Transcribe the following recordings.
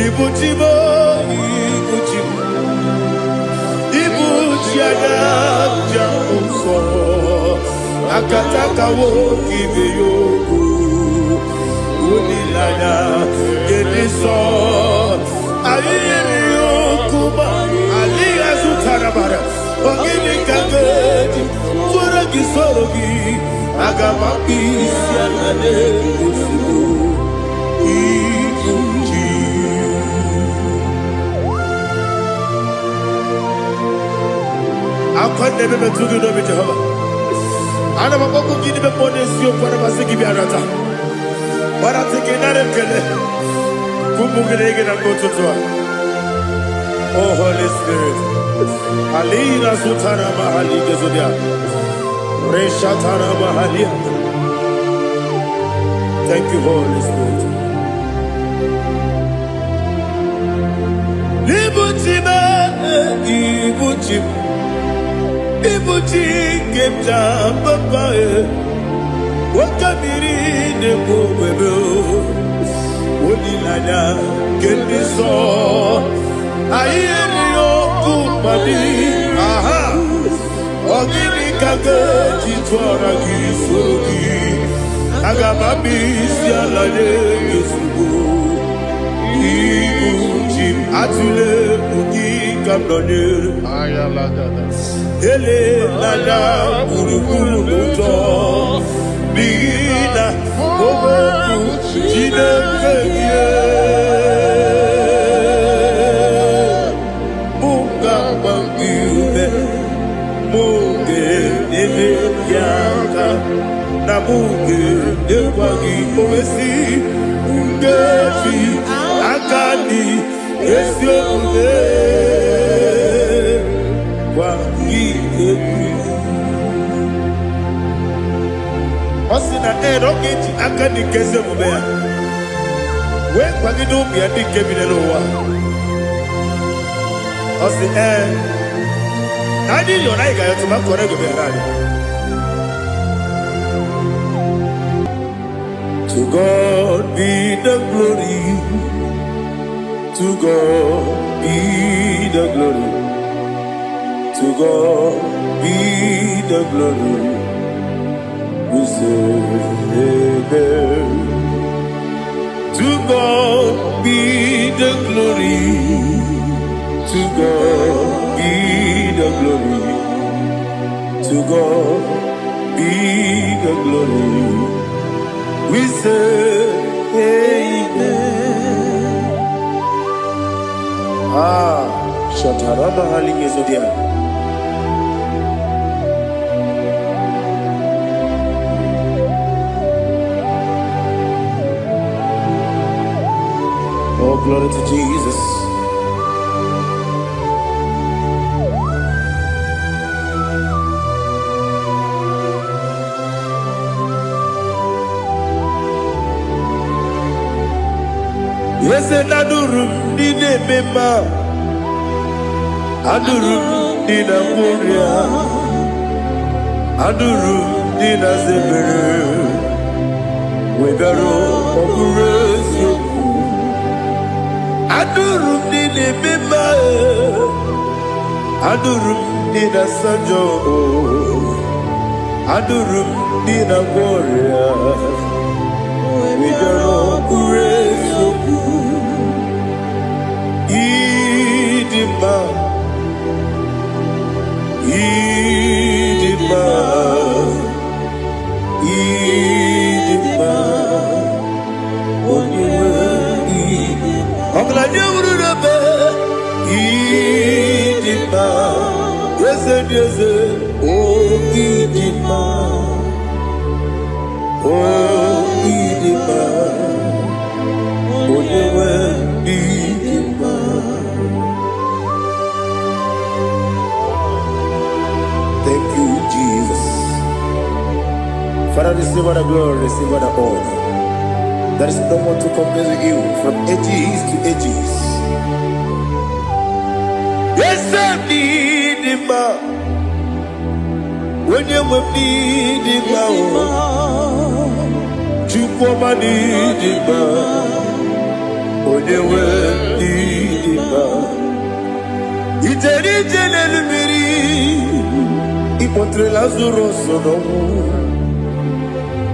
Ibujibo, Ibujibo, Ibujiana, Jamuso, Akataka wo kibeyoku, Unilana, Geniso, Ayeriyokuba, Aliya Zutarabara, Ogini Kageti, Furagi Sorogi, Agamapi, Sianade, Ibuji. I can't never to do with Jehovah. I never go to give them money, so for a Masiki Biarata. But I think another killer. Kumugregin and go to Tua. Oh, Holy Spirit. Alina Sutana Mahali Gezudia. Reshatana Mahalia. Thank you, Holy Spirit. Ibutima, Ibutim. Ibuti kemja papa wakamiri ne bobebe onilanya kendiso ayeni okupadi aha ogini kage titwara gisogi agamabi sialale yesugo ibuti atule mugi kamdone ayalagada ele lala buruburu moto bina oboku jinekeye munga bangiume munge ele yaka na munge ekwagi owesi ungefi akani esione Osina rokeji akani kese mubea. We kwagido biadi kebinelowa. Osi nani yona igayo tuma korego biarani. To God be the glory. To God be the glory. To God be the glory. We say amen. To God be the glory. To God be the glory. To God be the glory. We say amen. Shataraba Halingezodia. Oh, glory to Jesus. Yes, and Adurum did a member. Adurum did a warrior. Adurum did a zebra. We better operate you. Adurum did a member. Adurum did a sanjo. Adurum did a warrior. We better operate you. Idima, Idima, Idima, Idima, Idima, yes, yes, oh Idima, oh Idima, oh Idima. Thank you, Jesus. Father, receive all the glory, receive all the honor. There is no one to compare with you from ages to ages. Yes, I need him. When you need him, you come and need him. When you Ijeri jenelu miri ipotre Lazarus sonomu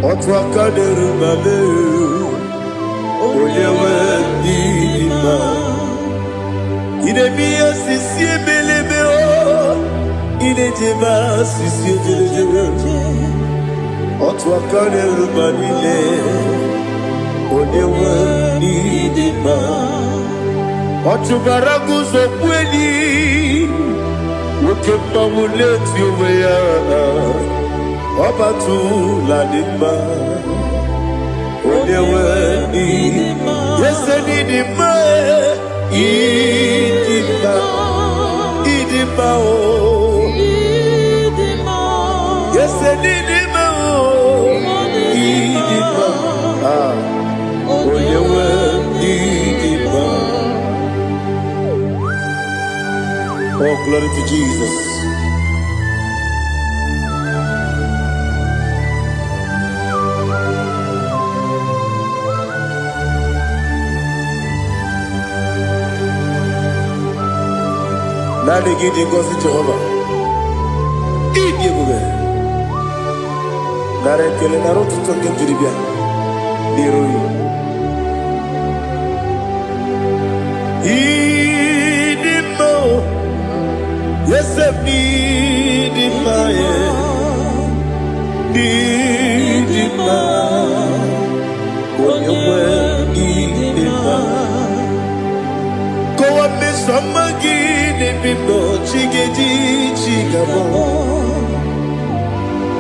otu aka deru mame onyewe ndima idemiya sisi ebelebe o idejeba sisi ejelejebe otu aka deru manile onyewe ndima otu baraguzo kweli woke mawuleti owe ya Obatu la dimba onyewe ndima yese ndima idima o yese ndima o idima onyewe ndima. Oh, glory to Jesus. Nani gidi ngozi Jehovah. Idi bube. Nare kele naro tutoke jiribia. Niroi. Idi mo. Yesef idi ma ye. Idi ma. Onyewe idi ma. Go up me somebody. Bibo chigeji chigabo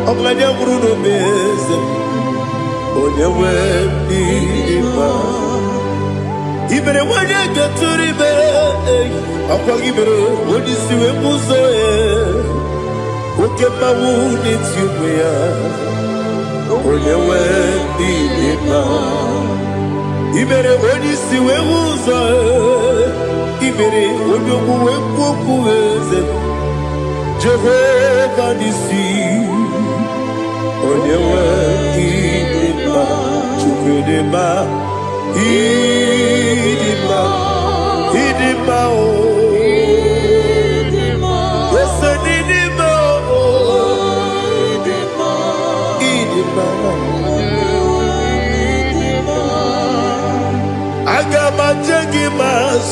Oglanya Bruno Beze onyewe ndima Ibere wanya gaturibe Akwa ibere odisiwe muzoe Oke mawu netiume ya onyewe ndima Ibere odisiwe muzoe Ibere onyokuwe kukuweze Jehovah nisi onyewe idima chukwedema idima o yese nidima o idima Agama jengima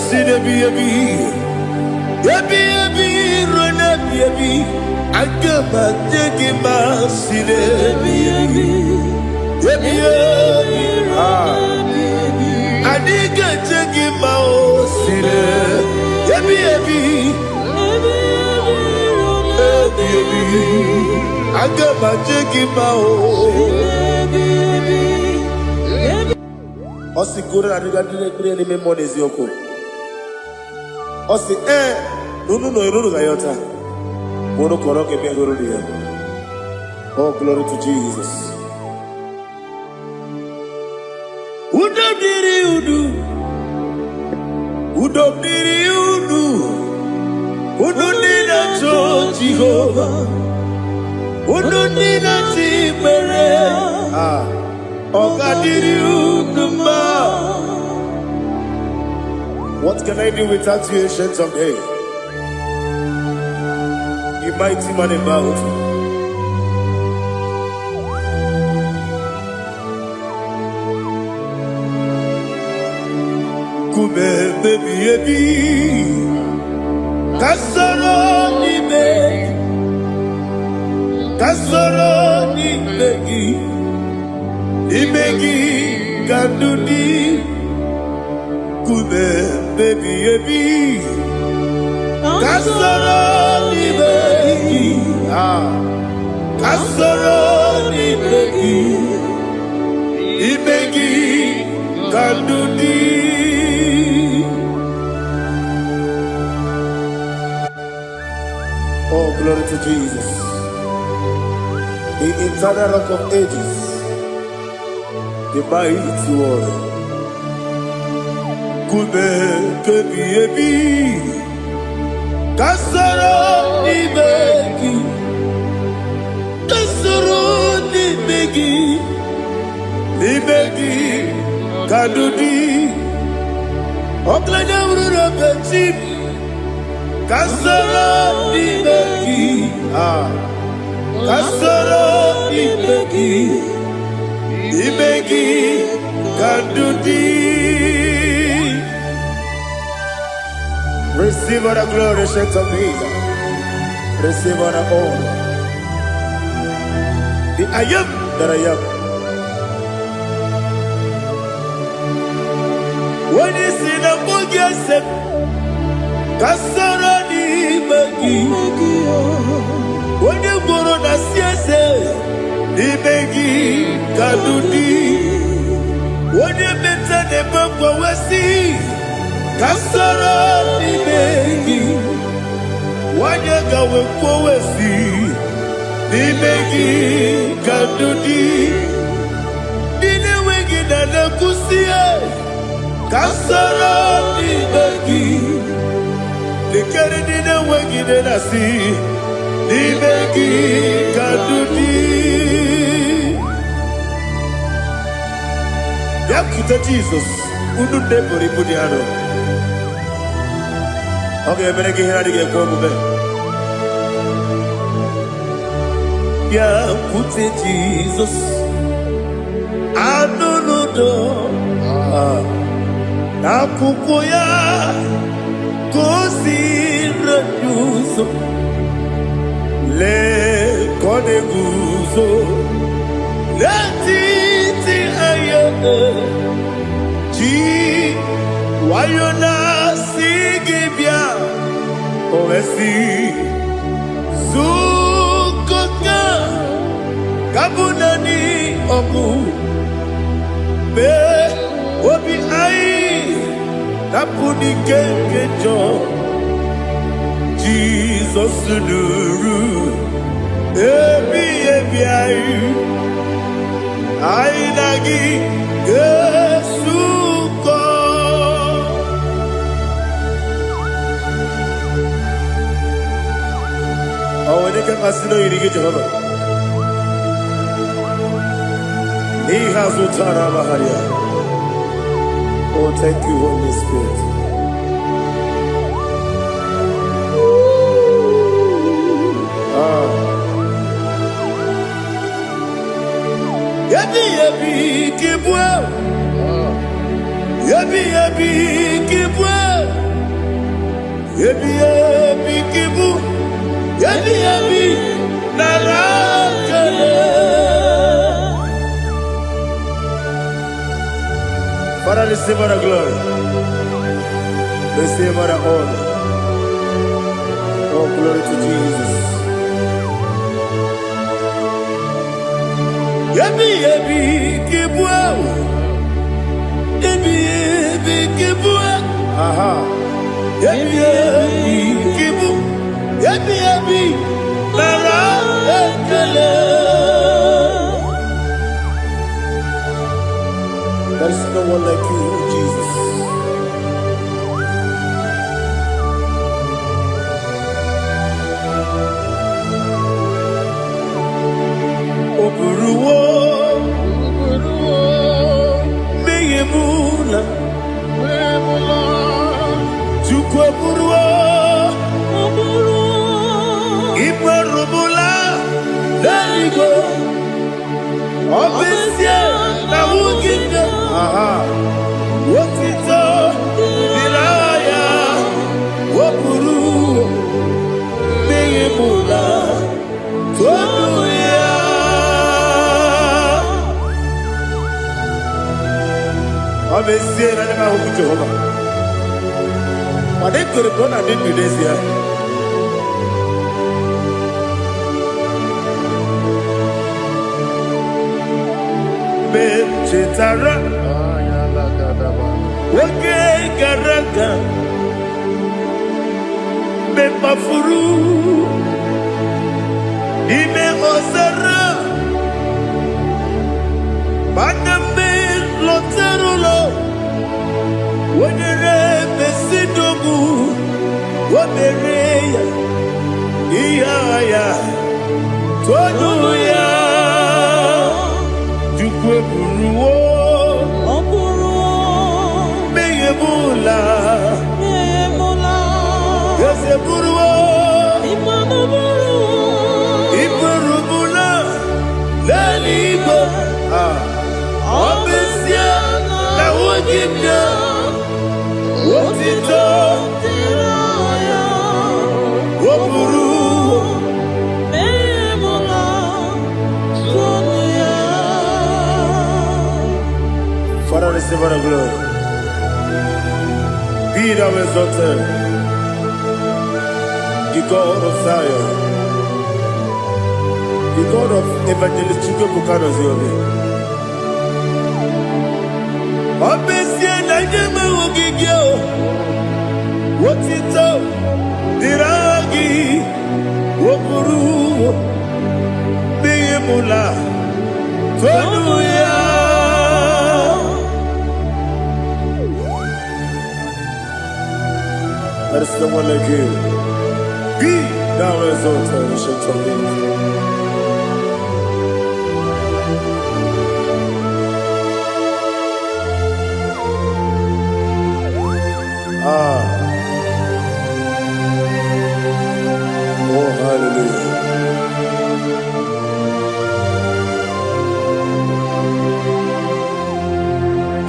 sinebi Yebi rona yebi Agama jengima sinebi Yebi Adiga jengima o sine Yebi Agama jengima o Osi kura adiga dire me monezi yoko Osi nunu no irunu gayota Mono koroke me hururiya. Oh, glory to Jesus. Udobdiri udu Udunina cho Jehovah Udunina timere Ogadiri uduma. What can I do without you, ancient of days? You mighty man in battle. Kume baby ebi Kasoro ni begi Kandudi Kume baby ebi Kasoro ni begi Kandudi. Oh, glory to Jesus. The eternal rock of ages, the mighty one. Kube kebi Kasoro ni begi Kadudi Oklanya Urura Betim Kasoro nimegi, kasoro nimegi, nimegi kandudi. Receive all the glory, shake of Jesus. Receive all the honor. The I am that I am. When you see the book, you said, Kasara ni magi. When you go on the siese, ni magi kadudi. When you mention the book, we see, Kasara ni magi. When you go we see, ni magi kadudi. Dine wegi na nakusie. Kasara ni magi. Nikere dine wegi na nasi. Ni magi kadudi. Yakuta Jesus. Unu nebori budiano. Okay, benegi hiradi ge kwa mube. Yakuta Jesus. Anunudo. Nakukoya Kosira Yuso Le Kone Guzo Le Titi Ayane Ji Wayona Sigibia Ovesi Zukoka Kabunani Omu Be Obi Ai Napuni kenkejo Jesus nuru Ebi ayu Ainagi Yesuko Aweneka kasino irige Jehovah Niha zutara baharia. Oh, thank you, Holy Spirit. Yabi yabi kibwa. Yabi yabi kibwa. Yabi yabi kibu. Yabi yabi narakale. Father, receive all the glory. Receive all the honor. Oh, glory to Jesus. Yabi yabi kibwa. Yabi yabi kibwa. Aha. Yabi yabi kibu. Yabi yabi nara ekele. There is no one like you, Jesus. Oburuwo, meyemula, chukwu oburuwo, imarubula, leligo, obesie na wugide. Wotito, diraya, wopuru, meyemula, tonuya. Obesie na nema huku Jehovah. Wadekore kona dini desia. Chetara Wake Garaga Me Mafuru Ime Ozara Baname Loterulo Wenere Besidogu Wamereya Iyaya Tonuya Jukwe Buruwo Meyemula Yeseburu receive all the glory. Be thou exalted, the God of Zion, the God of Evangelist Chukwu Bukano Ziobi. Obesia na nyama ogigio, wotito, diragi, wokuru, biyemula, tonuya. There is no one like you. Be thou exalted, ancient of days. Oh, hallelujah.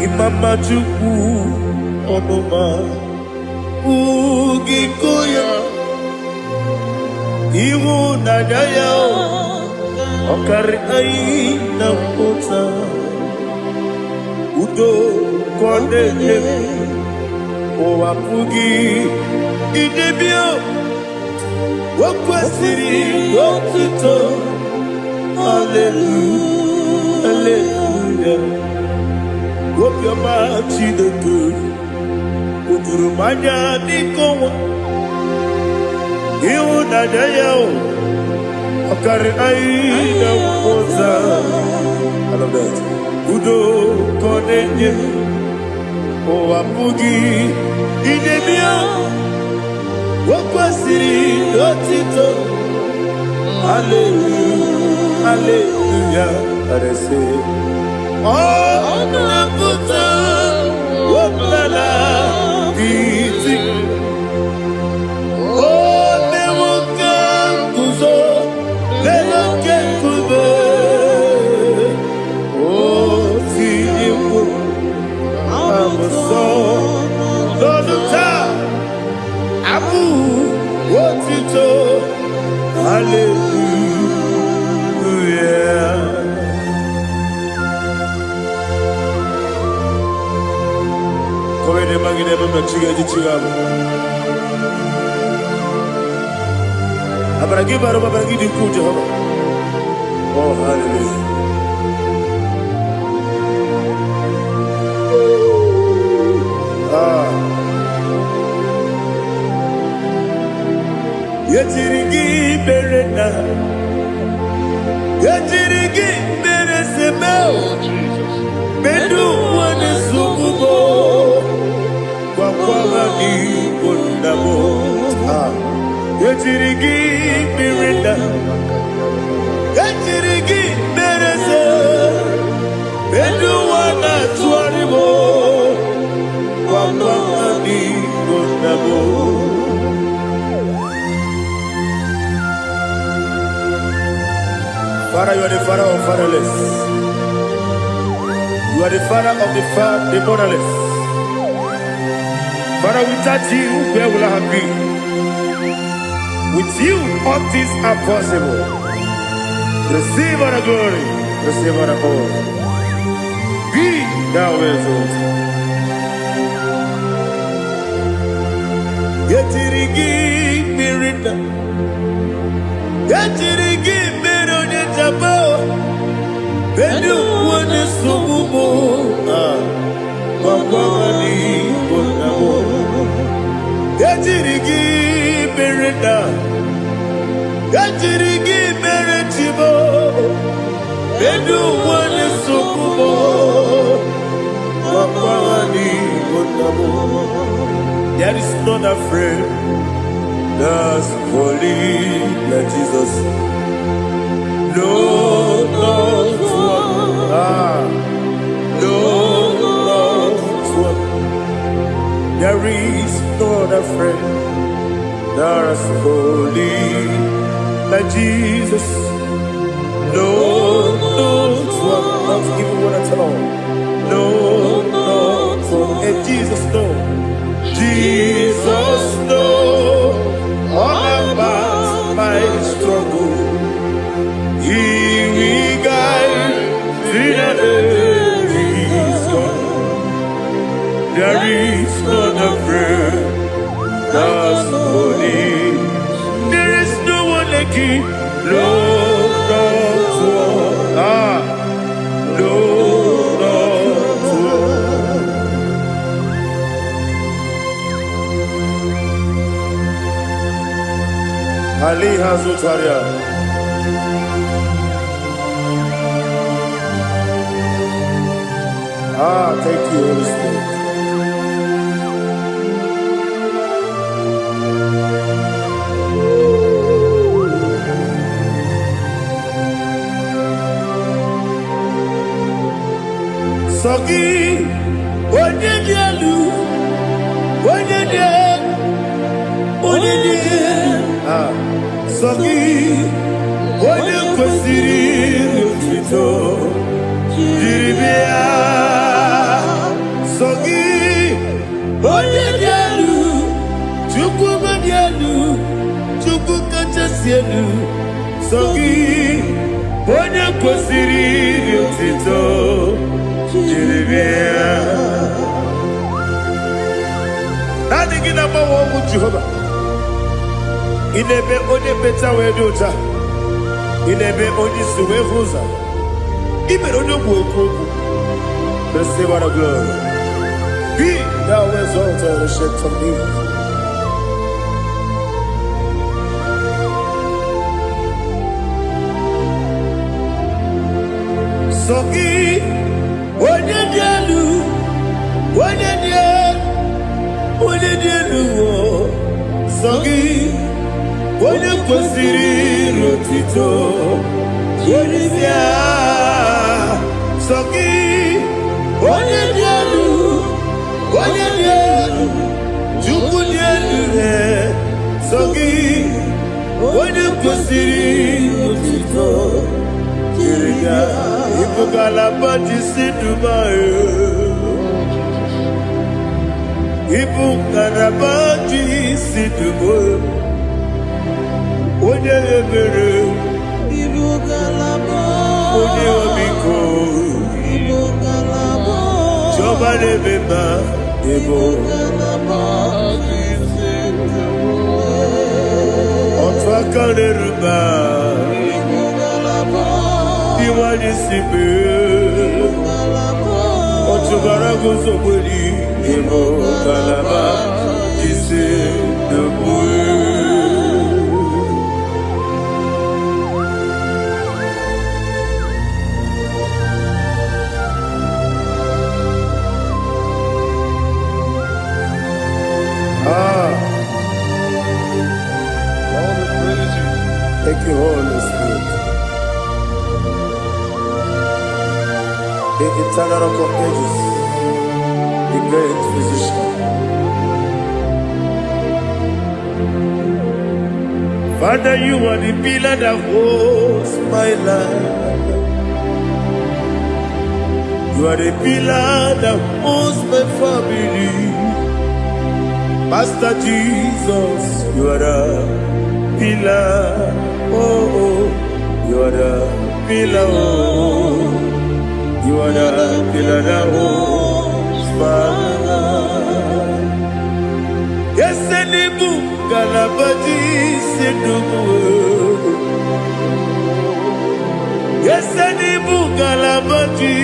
Imama Chukwu Onoma Ugikoya Iwu Nadaya Okari Aina Mota Udo Kondele Owapugi Idebio Wakwasiri Wakito Hallelujah Hallelujah Whoop your mouth, see the good. Uturumanya Nikowa. You Nadaya. Okari Aina Mota. I love that. Udo Konenye. Owapugi Idebio. Wakwasiri Wakito. Hallelujah, hallelujah. I say, oh, Naputa, Wopala, Piti, oh, Newoka, Kuzo, Newoka, Kuzo, oh, Tibu, I'm a son, Doduta, Abu, Wotito, hallelujah. Come ne magine per chiga di chigabo. Abragi baro abragi di ku Jehovah. Oh hallelujah. Yetirigi berena. Yetirigi beresebel. Bedu wane sukubo. Wakwamani bundabo. Yetirigi berena. Yetirigi berese. Bedu wana tuaribo. Wakwamani bundabo. Father, you are the father of fatherless. You are the father of the motherless. Father, without you, where will I have been? With you, all things are possible. Receive all the glory, receive all the honor. Be thou exalted. Yetirigi mirina, yetirigi mirone jabo. Bedu wane sugubo, wakwamani bonabo. Yetirigi berenda, yetirigi beretibo. Bedu wane sugubo, wakwamani bonabo. There is none afraid that's holy like Jesus. No, no, no, there is no other friend that's holy like Jesus. No, no, not even one at all. No, no, and Jesus, no. Jesus, no. All about my struggle. He will guide through the days gone. Lord of war. Lord of war. Ali Hazutaria. Thank you, Holy Spirit. Sogi, Onyedielu, Sogi, Onyekwesiri otito, jiribia. Sogi, Onyedielu, Chukwu kachasielu. Sogi, Onyekwesiri otito, jiribia. Nothing in our world with Jehovah. Inebe onye beta wedoja. Inebe onye suwe huza. Ibe onye woku. Receive our glory. Be thou exalted and shed from me. Sogi, Onyedielu, Sogi, Onyekwesiri otito, jiribia. Sogi, Onyedielu, Chukwu dielu. Sogi, Onyekwesiri otito, jiribia. Ibugalaba jisidumae. Ibugalaba jisidumae. Onye ebere, onye omiko, Jọba n'ebeba, otu aka n'eruba, iwanye sibe, otu bara guzobeli, Ibugalaba jisidumae. Thank you, Holy Spirit. The eternal rock of ages, the great physician. Father, you are the pillar that holds my life. You are the pillar that holds my family. Master Jesus, you are the pillar. Oh, you are the pillar. Oh, you are the pillar that holds my life. Yes, Senibu Galabadi Sedubu. Yes, Senibu Galabadi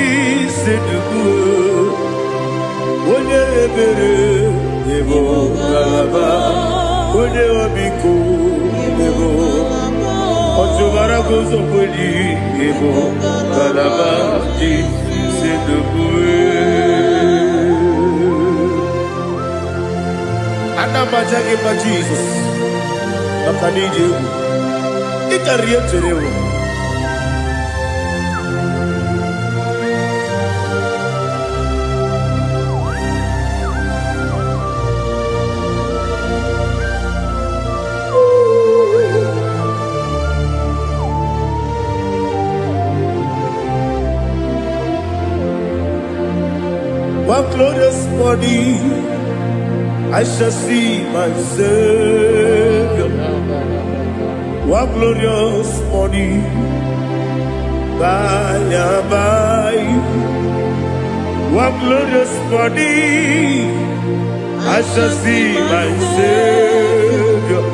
Sedubu. Onye ebere, Ebo Galaba. Onye obiko, Ebo. Otubara gozo kweli, Ebo Galaba Sedubu. Anamajage pa Jesus. Makanije u. Ikariye terewo. One glorious body, I shall see my Savior. One glorious body, by and by. One glorious body, I shall see my Savior.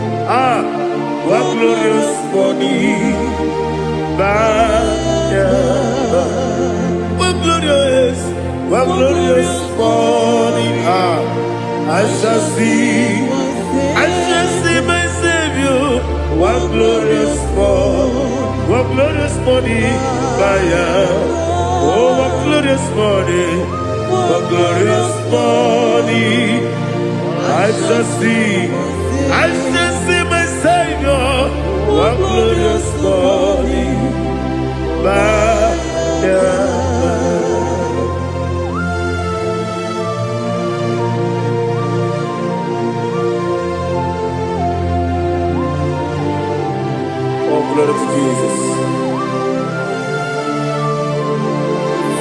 One glorious morning. What glorious morning. I shall see my Savior. What glorious morning. Oh, what glorious morning. What glorious morning. I shall see my Savior. What glorious morning. Oh, glory to Jesus.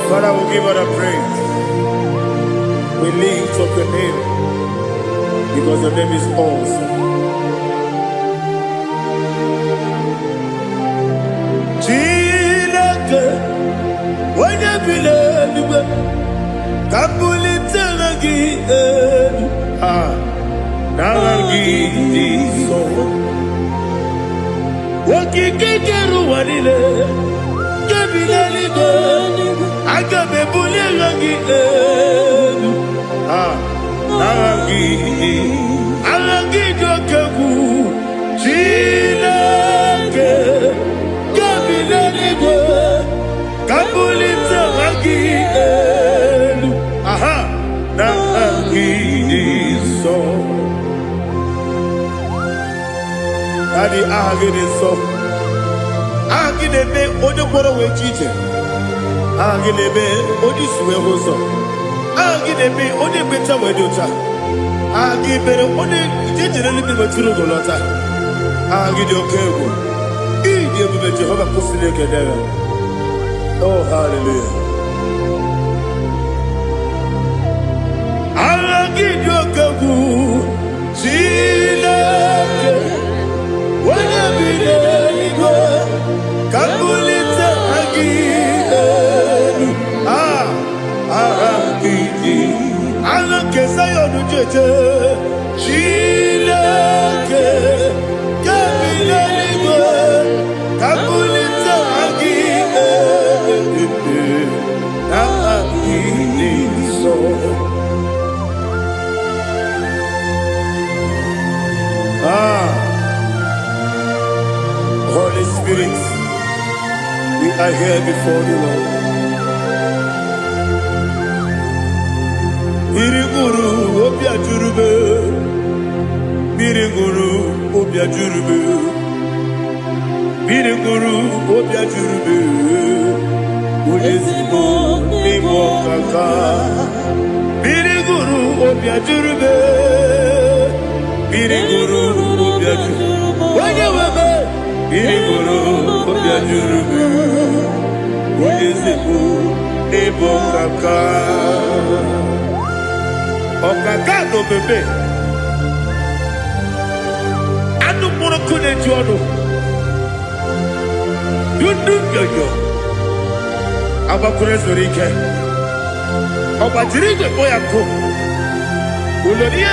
Father, we give her a praise. We lift up your name because your name is awesome. When you believe, Kabuli Tanagi, Nagi, so Waki Kekeru Wanile, Kabili, Agabe Bulagi, Nagi, Alagi Jokabu, Chilake, Kabili. Kabulita Magi Nagi so Daddy Agini so Agini me Odoboro we teacher Agini me Odiswe Hoso Agini me Odi Beta Wedota Agini me Odi Generally be Maturo Golota Agini Okego Idi Ebe Jehovah Kusile Kedera. Oh, hallelujah. Alagidokabu, Chilake, Wanabidego, Kabulita Agidenu, Aragidi, Alakesayodu Jeje, Chilake, Kabilego, Kabulita Agidenu. Holy Spirit, we are here before you, Lord. Biriguru Obia Jurube, Biriguru Obia Jurube, Biriguru Obia Jurube. Ulizimu Nimo Kaka Biriguru Obia Jurube Biriguru Obia Jurube Wanyawebe Biriguru Obia Jurube Ulizimu Nimo Kaka Okaka no bebe Anu Mono Kune Jono Yundu Yoyo Abakure Zorike Obatirige Boyako Uloria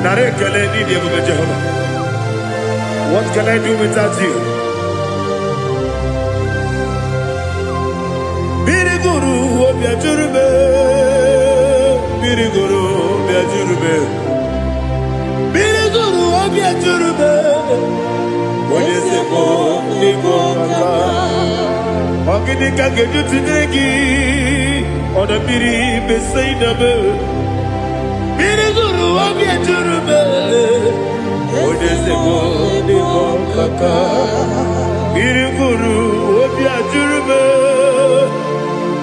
Nare Kele Nidi Abu Jehovah. What can I do without you? Biriguru Obia Jurube Biriguru Obia Jurube Biriguru Obia Jurube Ulizimu Nimo Kaka Ogini Kageju Tinegi Oda Biri Besainabe Biriguru Obia Jurube Ulizimu Nimo Kaka Biriguru Obia Jurube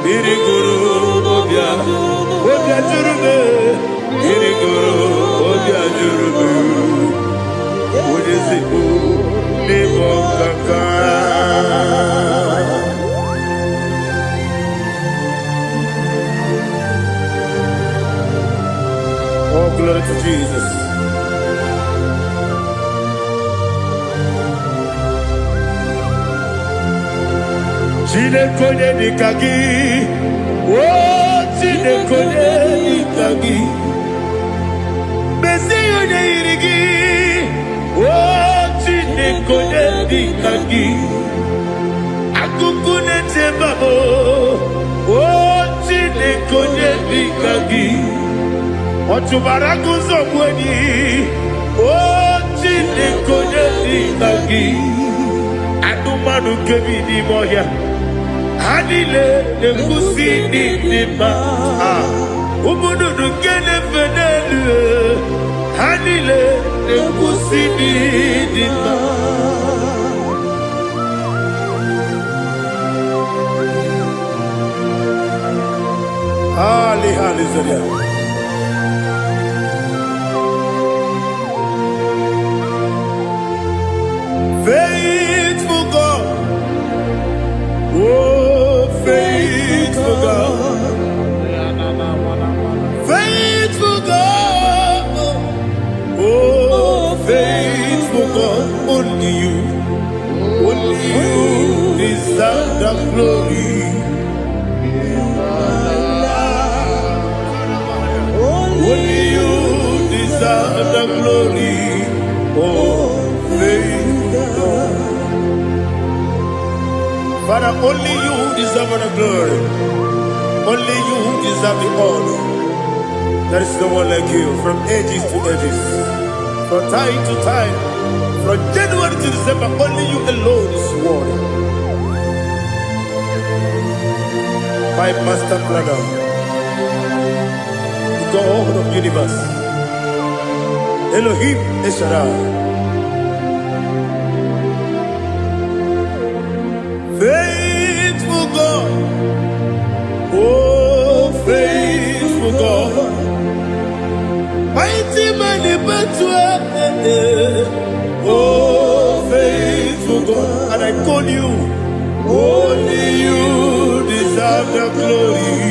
Biriguru Obia Jurube Biriguru Obia Jurube Ulizimu Nimo Kaka. Oh, glory to Jesus. Chinekone nikagi, oh chinekone nikagi, Messiah irigi, oh dikagi. Akukune tebabo. Oh, Chineke dikagi. Otubaraku zobweni. Oh, Chineke dikagi. Adumanu kebini moya. Adile nekusi nidima. Umudu kene fenelu. Adile nekusi nidima. Hallelujah. Faithful God. Oh, faithful God. Faithful God. Oh, faithful God. Only you deserve the glory. Only you deserve the glory. Oh, faithful God. Father, only you deserve the glory. Only you deserve the honor. There is no one like you from ages to ages, from time to time, from January to December. Only you alone is worthy. My master planner, the God of the universe, Elohim Eshadai. Faithful God, oh faithful God, mighty man in battle, oh faithful God, and I call you, only you deserve the glory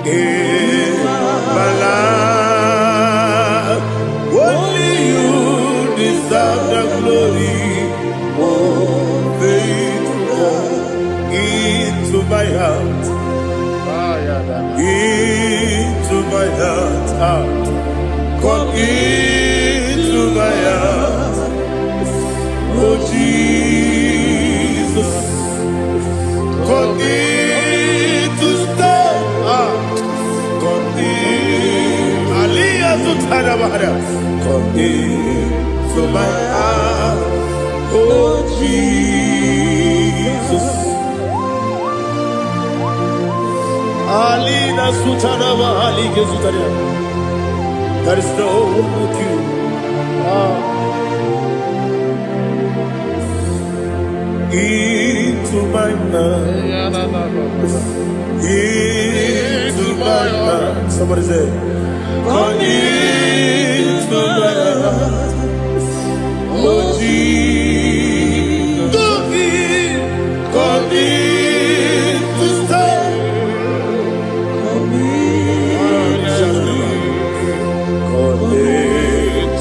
in my life, only you deserve the glory, oh faithful God. Into my heart, into my heart, come into my heart, oh Jesus, come in to stay, come in, Aliyah Zutanabara, come into my heart, oh Jesus. Alina Sutanava Ali Gezutaria. There is no one like you. Into my mind. Into my mind. Somebody say, come into my heart. Oh Jesus. Come in to stay.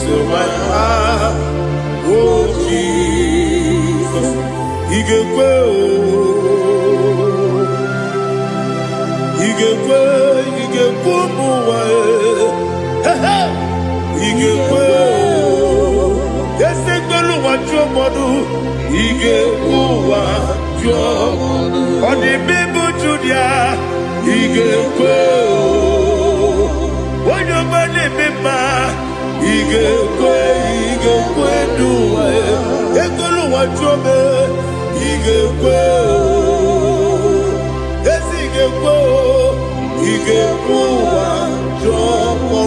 To my heart, oh Jesus, Igekwe, muwa, Igekwe, yese tolu wajo modu, Igekwe wajo, odi bibu judia, Igekwe, wanyo bane bima. Igekwe duwa, ekolu wajobe. Igekwe, igekwe wajobe.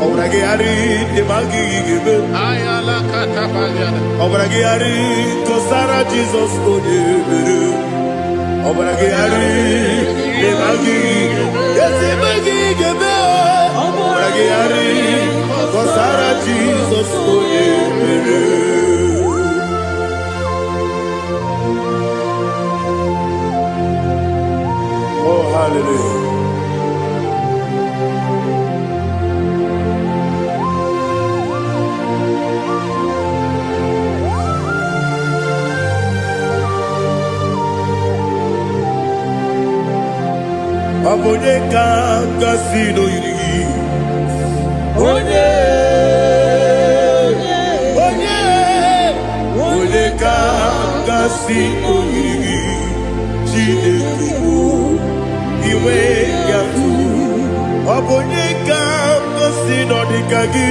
Obrage ari demagi igebe. Ayala katapaliana. Obrage ari tosara Jesus odebere. Obrage ari demagi igebe. Obrage ari tosara Jesus odebere. Oh, hallelujah. Abonye kanga sino yiri. Onye kanga. oyiri Chineke bụ iwe ya tu ọ bụ onye ka ngosi n'ọdịka gị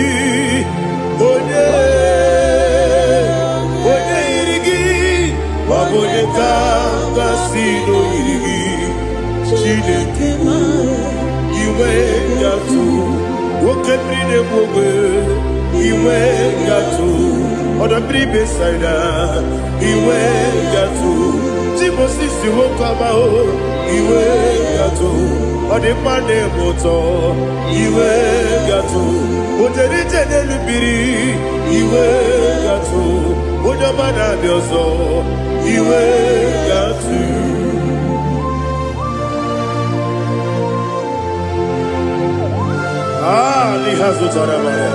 onye yiri gị ọ bụ onye ka ngosi n'oyiri gị Chineke bụ iwe ya tu nwoke mmiri na-egbu ogbe iwe ya tu ọdọ mmiri besaida iwe ya tu Moses nwoke ọma o iwe ya tu ọ dị mma na-eme ụtọ iwe ya tu ojere ije n'elu mmiri iwe ya tu onye ọma na-abịa ọzọ iwe ya tu n'ihe zụtara mara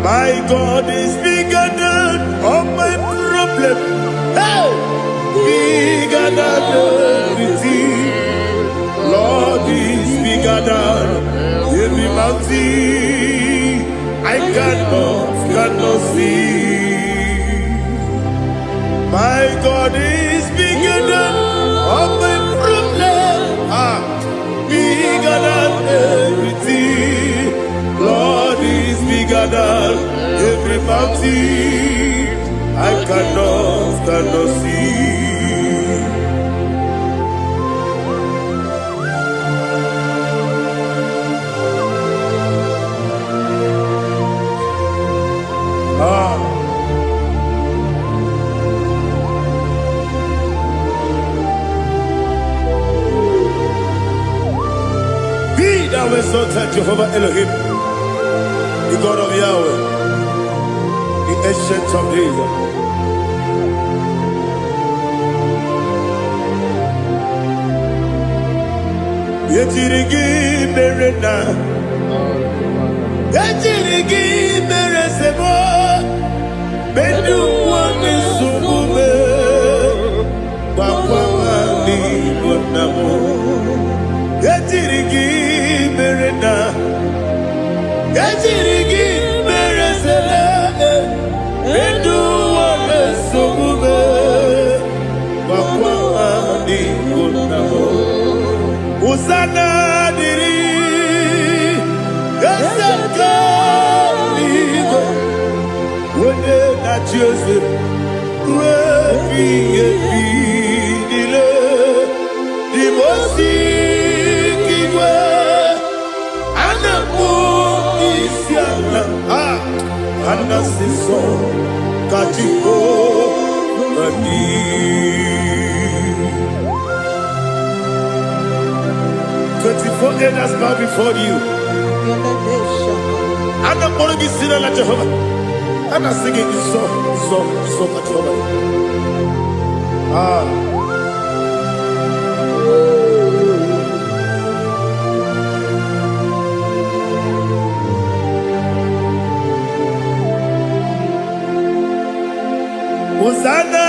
My God is bigger than all my problem. Hey! Bigger than everything. Lord is bigger than every mountain I cannot see. My God is bigger than all my problem. Bigger than everything. Lord is bigger than every mountain I cannot see. Be thou exalted, Jehovah Elohim, the God of Yahweh, the ancient of days. Yejirigi merena, yejirigi meresemo, bedu wane sumume, bakwa wani bonamo. Yejirigi merena, yejirigi meresele, bedu wane sumume, bakwa wani bonamo. Usana diri, esaka ligo, wone na Joseph, wepi dile, di mosi kiwe, anamu isiana, anasiso kachiko mani. 24 elders bow before you. I'm not going to be singing like Jehovah. I'm not singing this song like Jehovah. Hosanna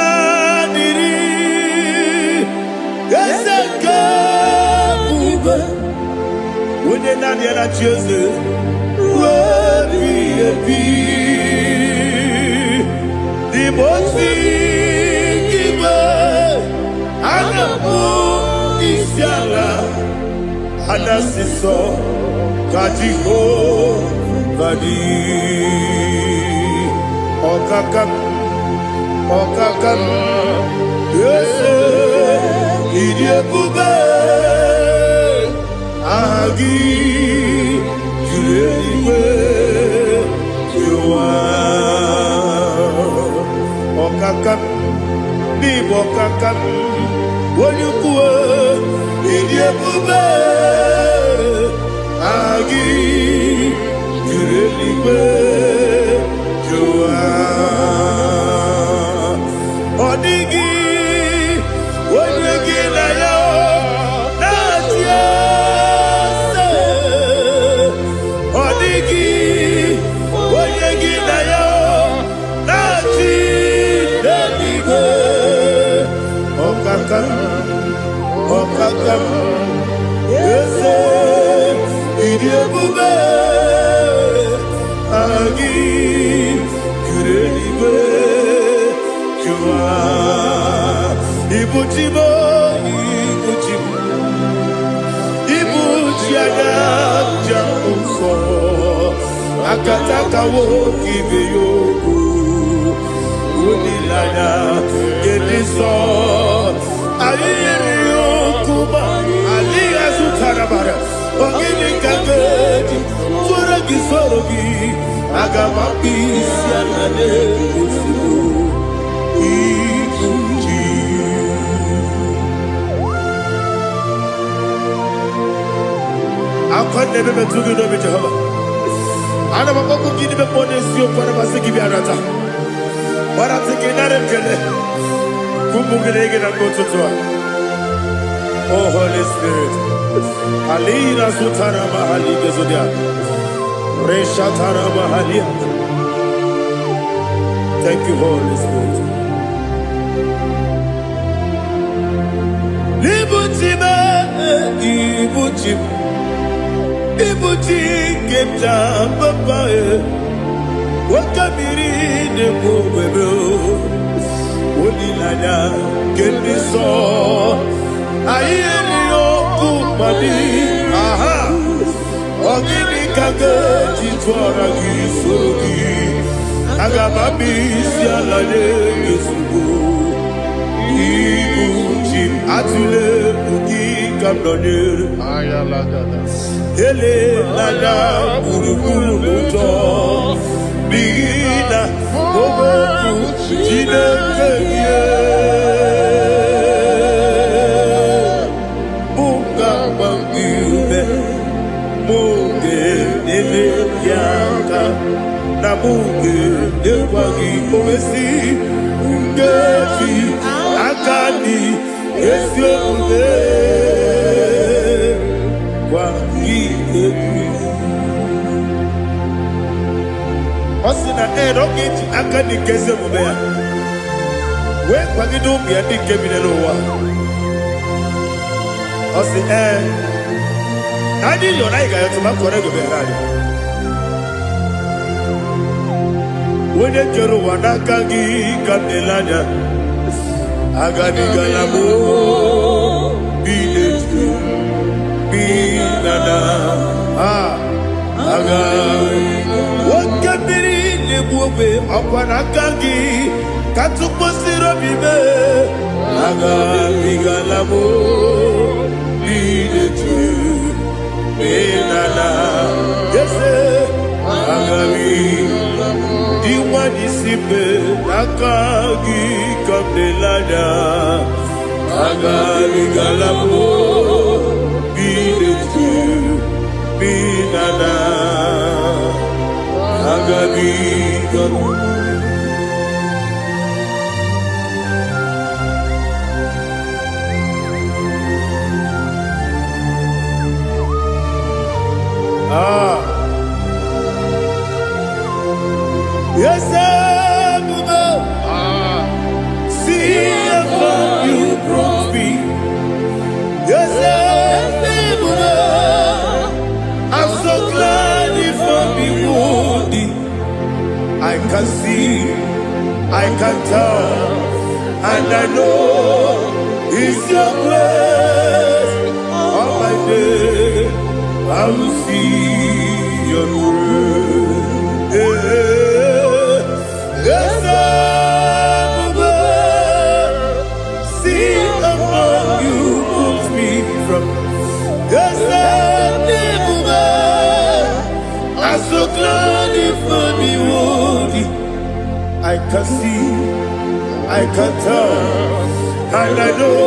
diri, Ezeka. When you're not here at Jesus, the most giver, and the moon is yalla, and the sister, Kajiho, Badi, Okakam, yes, Idiot Bube. Agi julewe juwa okakam ni bokakam wonyukwe idiebube agi julewe juwa odigi wonyegi na yo natia Okakam, yes, idiebube. Ibuchimo, Ibuchimo, Ibuchiana, Jamuso, Akataka woki beyoku, Unilana, Gediso, Ayiriyokuba, Aliya Zutarabara, Ogini Kagedi, Furagi Sorogi, Agamapi, Sianane, Usibu, Ibuchi. Akon nebe betugi no Jehovah. Ana maboku gidi be ponesio kwa basiki bi arata. Bara tekenare kele. Kumugele na kototwa. Oh Holy Spirit. Alira sutara mahali gezodia. Resha tara mahali. Thank you, Holy Spirit. Libutime, Ibuchim. Ibuchi kepta papa wakabiri de mwebe Unilanya kendiso Ayeri okumadi Aha Ogini kage jitwara gisurugi Agamabi sialale yesugu Ibuchi atule ugi kamdonir Ayalagada. Ele lala buruburu luto Bigina Boboku Jine kenye Munga mangiume Munge nele yaka Na munge nekwagi omesi Ngeji akani Esi omude Osina roki akani keze mubea. We kwa gidu biandi kebinelo wa. Osi Nadi yona iga yotuma kore goberani. Wene kero wanakagi kandelanya. Agani galamu biletu. Binana aga wakabiri nebuwe akwanakagi katuposiro bibe aga bigalamo biletu binana yese aga diwani sipe nakagi kamdelada aga bigalamo Binana Agabi Yes, see how you brought me. Yes, I'm so glad you found me wounded. I can see, I can tell, and I know it's your grace. All my day, I will see your grace. Yes, see how you moved me from. Yes, I'm so glad you found me worthy. I can see, I can tell, and I know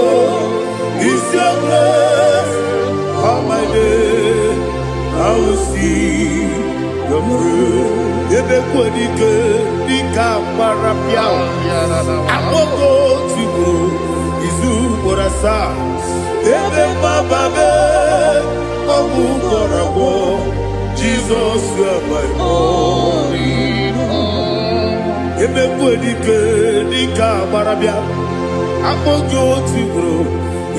it's your grace. All my day, I will see your grace. Ebe kwenike, nika marapia. Akoko tigo, izu morasa. Ebe mababe, obu morabo. Jesus, you are my only home. Ebe kwenike, nika marapia. Akoko tigo,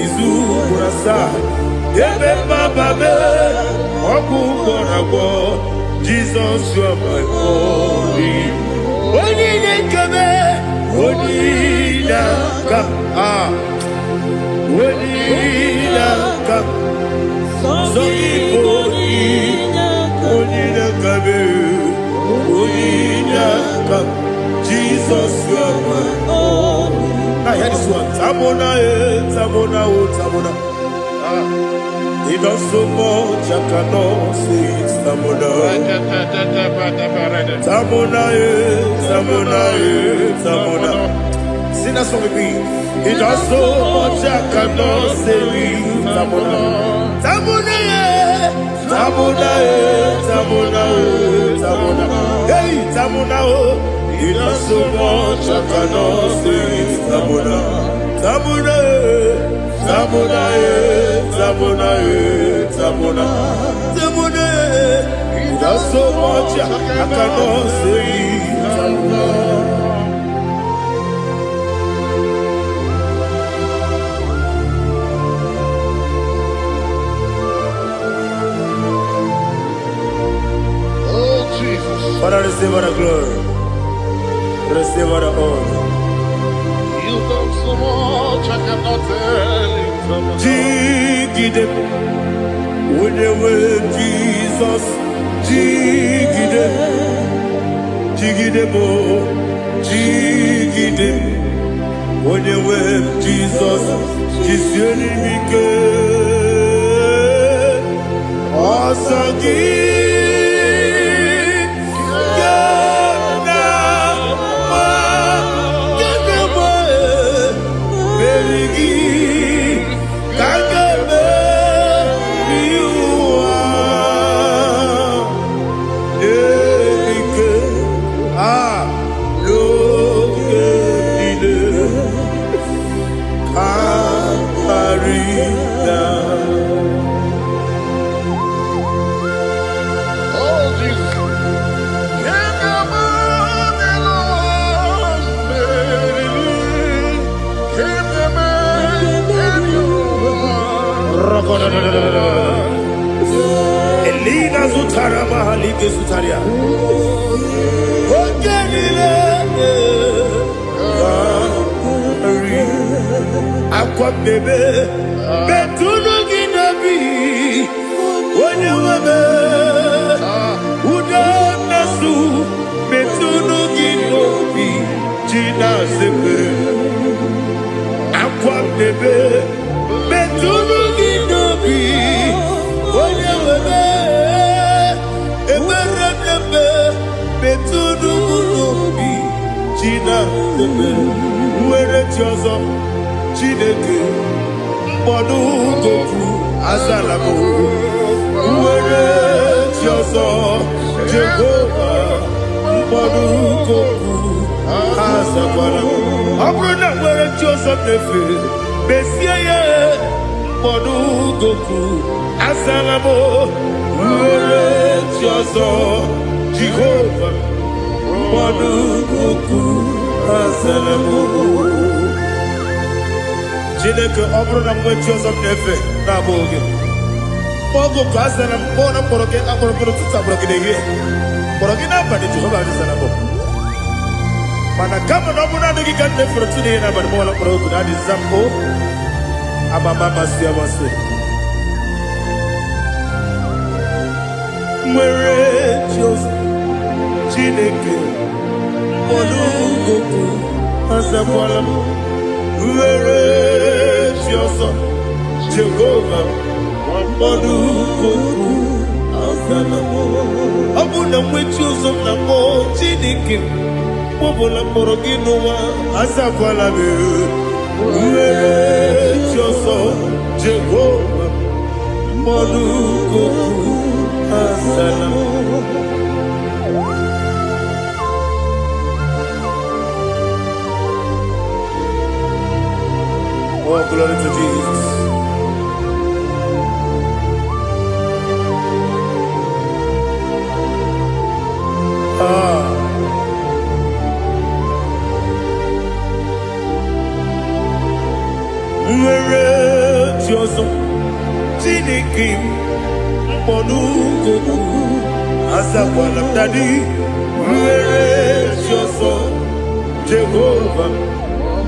izu morasa. Ebe mababe, obu morabo. Jesus, you are my only. Only kame, only na kam. Jesus, you are my only. Now hear this one. Tamona, Tamona, Tamona. He does so much, I cannot say it. Tamona. Tamona, Tamona, Tamona. Sing that song with me. He does so much, I cannot say it. Tamona. Tamona, Tamona, Tamona, Tamona. Hey, Tamona, he does so much, I cannot say it. Tamona. Tamona, Tamona, Tamona, Tamona, Tamona. He does so much, I cannot say it. Tamona. Father, receive all the glory. Receive all the honor. You done so much, I cannot tell it. Jigide, with the word Jesus. Jigide, Jigide mo, Jigide, with the word Jesus. Jisieni mike, Asagi. Elina Zutara Mahalike Sutaria. Aqua bebe, Betuno Ginabi, when you were Udanasu, Betuno Ginobi, Gina Zebe, Aqua bebe, Betuno Ginobi, when you were Eberebe, Betuno Ginobi, Gina Zebe, where it was. Chineke mkpọdụ gofu azalamo uwere chi ọzọ Jehova mkpọdụ gofu azakwala ọ bụrụ na nwere chi ọzọ na-efe besie ya mkpọdụ gofu azalamo uwere chi ọzọ Jehova mkpọdụ gofu azalamo. Chineke ọ bụrụ na mgbe chi ọzọ m na-efe na-abụ oge ọgụ ka a sara m kpọọ na mkpọrọ gị akpọrọ gị n'ụtụtụ akpọrọ gị n'ehihie mkpọrọ gị n'abalị Jehova adịzara m mana kama na ọ bụrụ na adịghị ka m na-efere otu n'ihe n'abalị mụọ na mkpọrọ ogu na adịza m amama amasị amasị nwere chi ọzọ Chineke mkpọrọ ogu azakwala m were chi ọzọ Jehova mkpọdụ gofu azala m ọ bụ na nwechi ụzọ m na mmụọ Chineke mkpọbụla mkpọrọ gị n'ụwa azakwala m were chi ọzọ Jehova mkpọdụ gofu azala m. Oh, glory to Jesus. Nwere chi ọzọ Chineke mkpọdụ gofu azakwala m dadi nwere chi ọzọ Jehova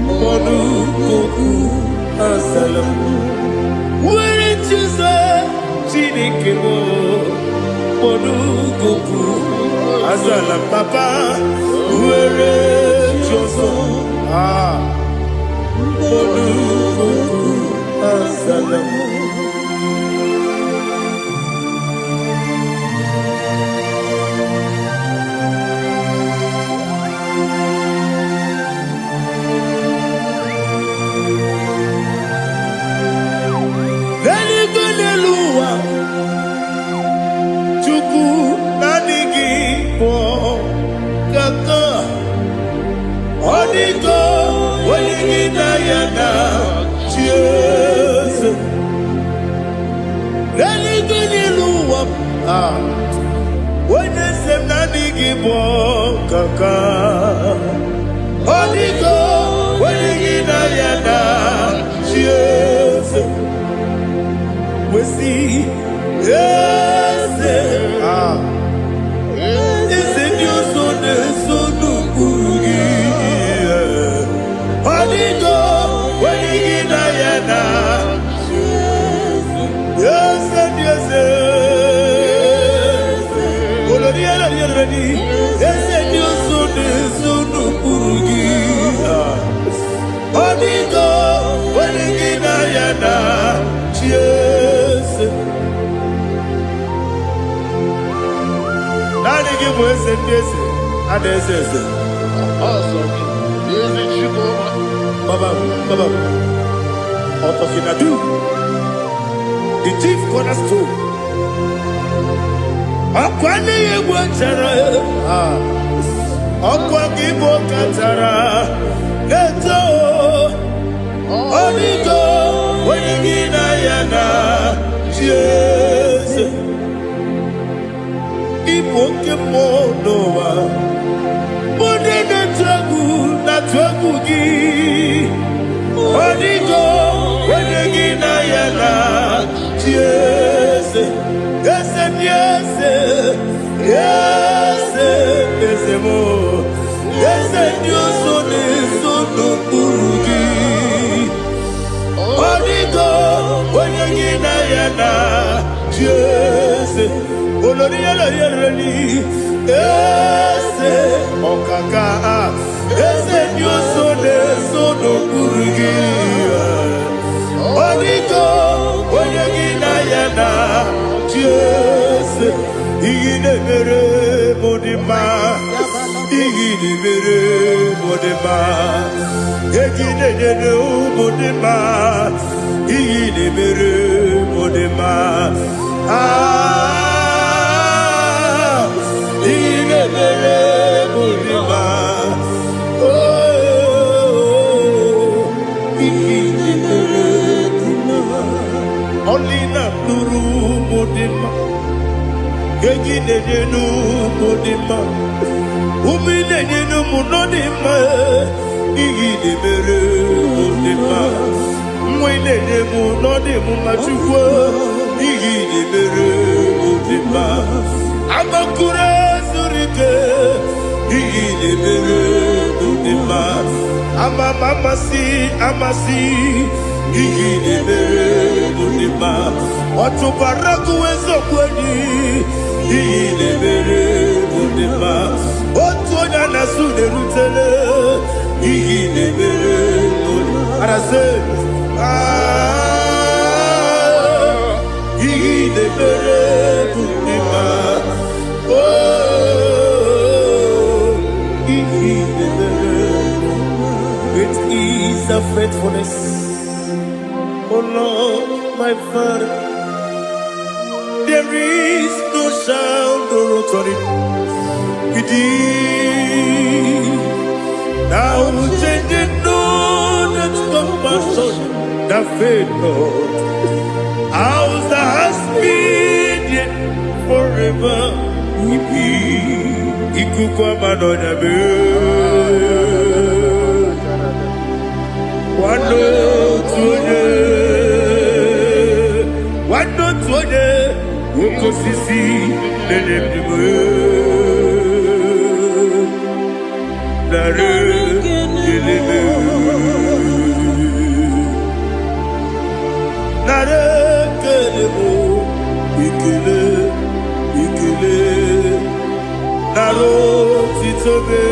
mkpọdụ gofu azala m nwere chi ọzọ Chineke mkpọdụ gofu azala m papa nwere choso. Ah. Monuku asalam. Kaka Odigo Wenigina Yana Cheers We see Yes Is it your son Urugi Odigo Wenigina Yana Yes Yes Olodiana Ready Yes Odigo, Wenigina Yana, cheers. Nani give us a this, and this is Awesome. Is it you, Baba, Otokinadu, the chief cornerstone. Akwani Yegwantara, Akwagibo Katara, Eto. Odigo, Wenigina Yana, cheers. Ipokemo Noa, Modena Tragu, Natwagugi. Odigo, Wenigina Yana, cheers. Yes, and yes, yes, yes, yes, and your son is so Urugi. Odigo, Wenigina Yana, cheers. Oloriela Yereli, yes, Okaka, yes, and your son is so Urugi. Odigo, Wenigina Yana, cheers. Igidebere Modima, Igidebere Modima, Igidebere Modima, Igidebere Modima, ah, Igidebere Modima, oh, Igidebere Modima, only not Nuru Modima. Gegidenu Modima, Umidenu Munodima, Igidebere Modima, Mwinemu Nodimu Machukwa, Igidebere Modima, Amakure Zurike, Igidebere Modima, Amasi, Igidebere Modima, Otubaraku Ezokweni, Igidebere Modima, Otonya Nasude Rutele, Igidebere Modima. And I say, Igidebere Modima, oh, Igidebere. It is a faithfulness, oh Lord, my Father. There is no sound or authority. It is now changing, no, that's compassion, the faith, Lord. Ours that has been yet forever. Ikukwa Madonya be. Wando tuone, Woko sisi, nenebdiwe. Nare, kelebe. Nare, kelebo. Ikele. Naro, titobe.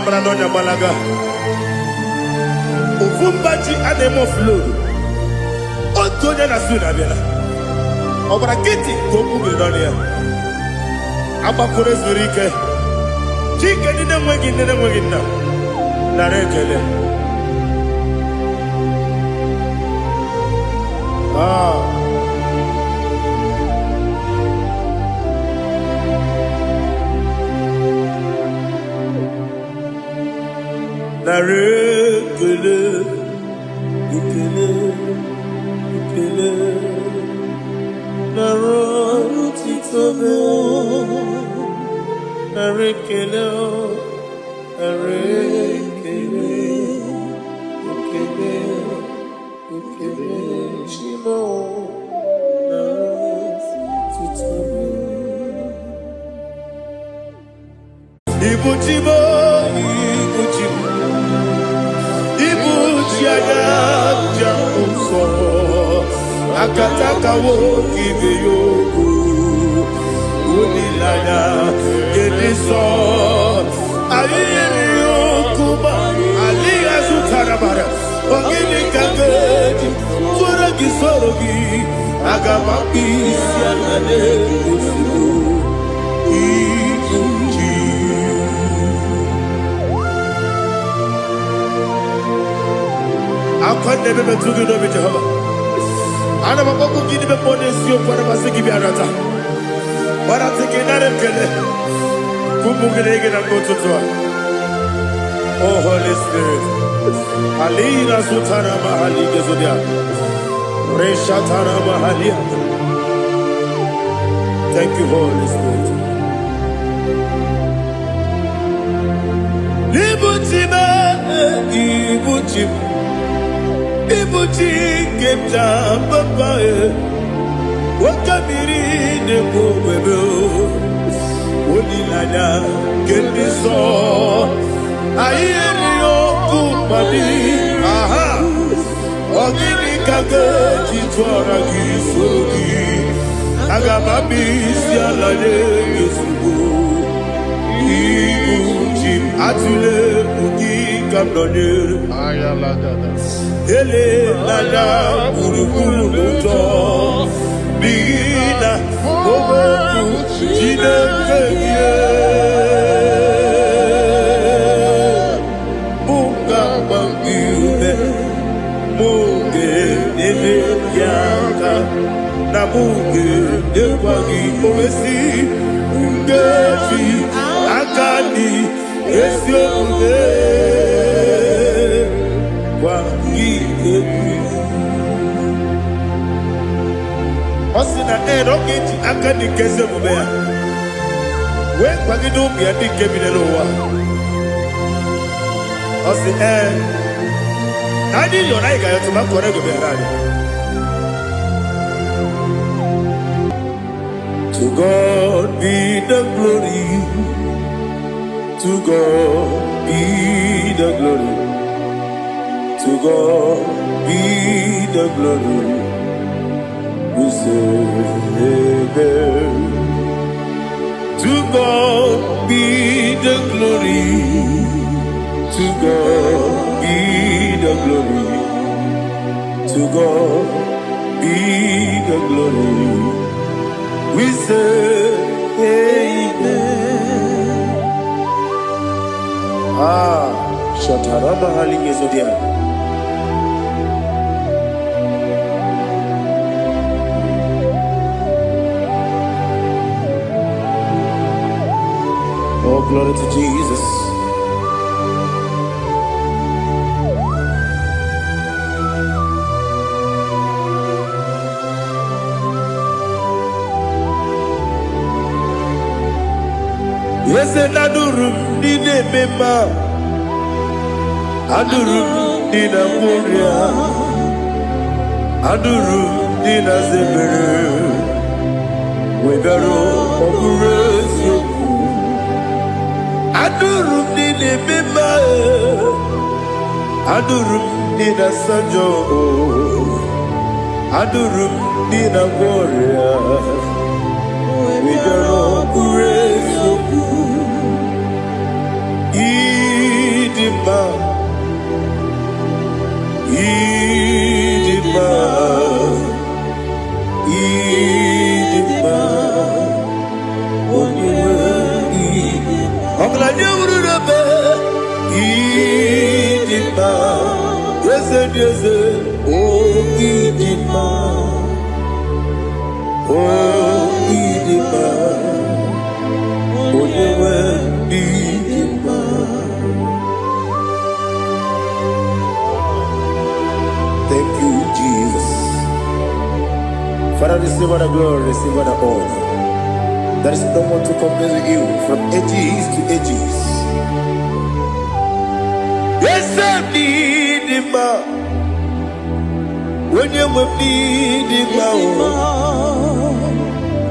Branonya Malaga. Ufumbaji anemo flow. Otonya na suna bela. Obra kiti koku bedonia. Abakure zurike. Chike nina mwegi na. Narekele. Narekele, ikele, narotitobe, narekele, ikele, shimo, narotitobe. Ibujibo. Akataka woki beyoku unilaya geniso ayiri yokuba aliya zutarabara ogini kageji tora gisorogi agamapi sianane kusugu ikunji akwande bebe tugi no bi Jehova ana maboku gidi be ponesio kwa basiki bi arata bara teke nare kele kumugirege na mototwa. Oh Holy Spirit alira sutana mahali gezodia reshatana mahali. Thank you Holy Spirit. Ibuchi kepta papa wakamiri ne bobebe onilanya kendiso ayeri okupadi aha ogini kage jitwara gisogi agamabi sialane yesugo ibuchi atule ugi kamdonye ayalagada ele lada buruburu muto bina oboku jinekeye munga bangiume munge ele yaka na munge ekwagi omesi ngeji akani esiomuge Osina rogeji akani keze mubea. We kwagido bia dike binelowa. Osi nadi yona iga yotuma kore go berani. To God be the glory. To God be the glory. To God be the glory. We say amen. To God be the glory. To God be the glory. To God be the glory. We say amen. Shataraba halinge zodia. Oh, glory to Jesus. Yes, and Adurum did a member. Adurum did a warrior. Adurum did a zebra. We better operate you. Adurum did a member. Adurum did a sanjo. Adurum did a warrior. We better operate you. Idima, Idima, Idima, Idima, yes, yes, oh Idima, oh Idima, oh Idima. Thank you, Jesus. Father, receive all the glory, receive all the honor. There is no one to compare with you from ages to ages. Yes, I need him. When you need him,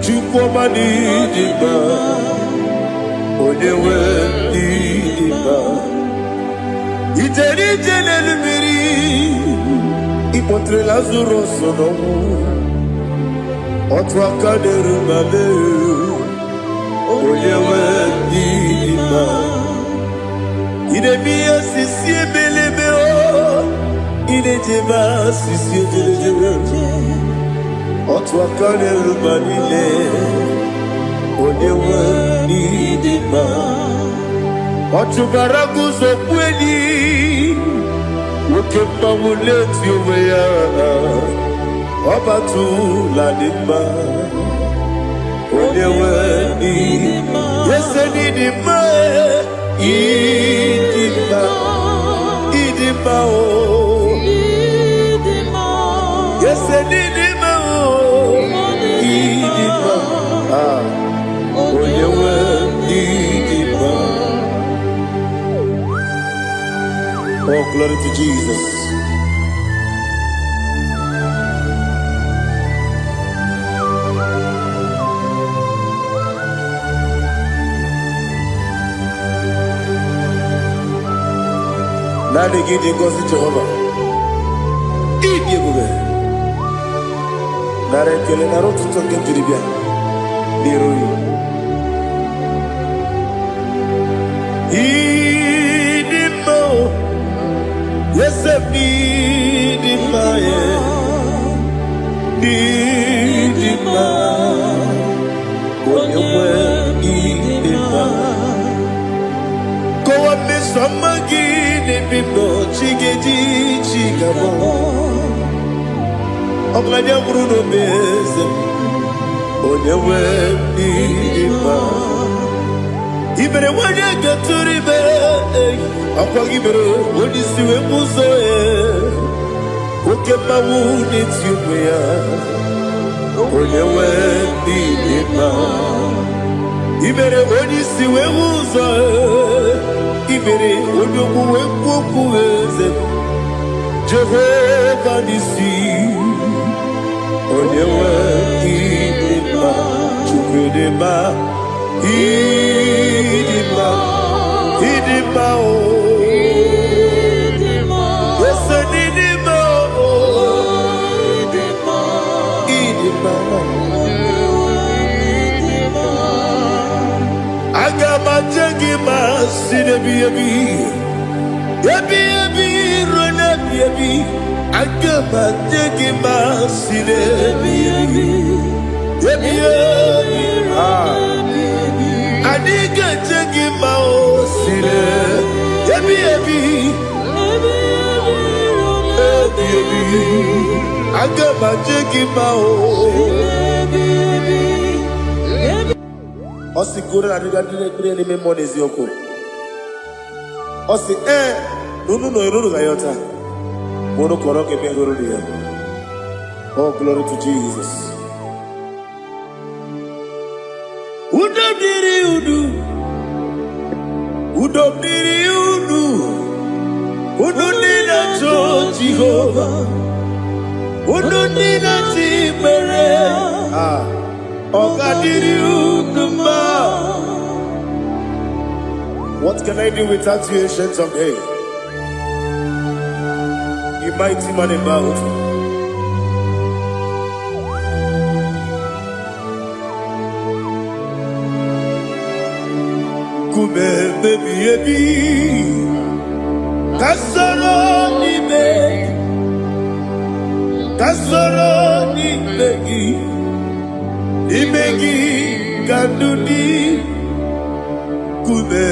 you come and need him. When you need him, it's a little bit. Ipotre Lazaro sono. Otwa kaderu mabe. Oyewe dima. Ide biya sisi belebe o. Ide jeba sisi belebe. Otwa kaderu manile. Oyewe dima. Otubaragu zokweni. Ukemba muleti uweya. Obatu la dima. Oyewe dima, yes Idima, Idima, Idima oh, yes Idima oh, Idima, ah, Oyewe Idima. Oh, glory to Jesus. Nani gidi ngozi Jehovah. Idi ebube. Nare kele naro tuto ngentiri bia. Niroi. Idima. Yesef Idima ye. Idima. Oyewe Idima. Go up me samagi. Bibo chigeji chigabo Oglanya Bruno Beze Oyewe Idima Ibere wanya gaturibe Akwa ibere wadi siwe muzoe Ukema wuni tiumea Oyewe Idima Ibere wadi siwe muzoe Ibere odogu wekuku eze Jehovah nisi Oyewe Idima Chukwudema Idima Idima oh Yes Idima oh Idima Agama jengima sinebi ebi rona ebi Agama jengima sinebi ebi Adiga jengima o sine ebi Agama jengima o Osi kure na diga dire ni me monezi oko. Osi nunu no iruru gayota. Mono koroke pe iruru dia. Oh, glory to Jesus. Udobdiri udu. Udunina to Jehovah. Udunina tibere. What can I do without you, ancient of days? You mighty man in battle. Kume baby Kasoro ni begi kandudi kume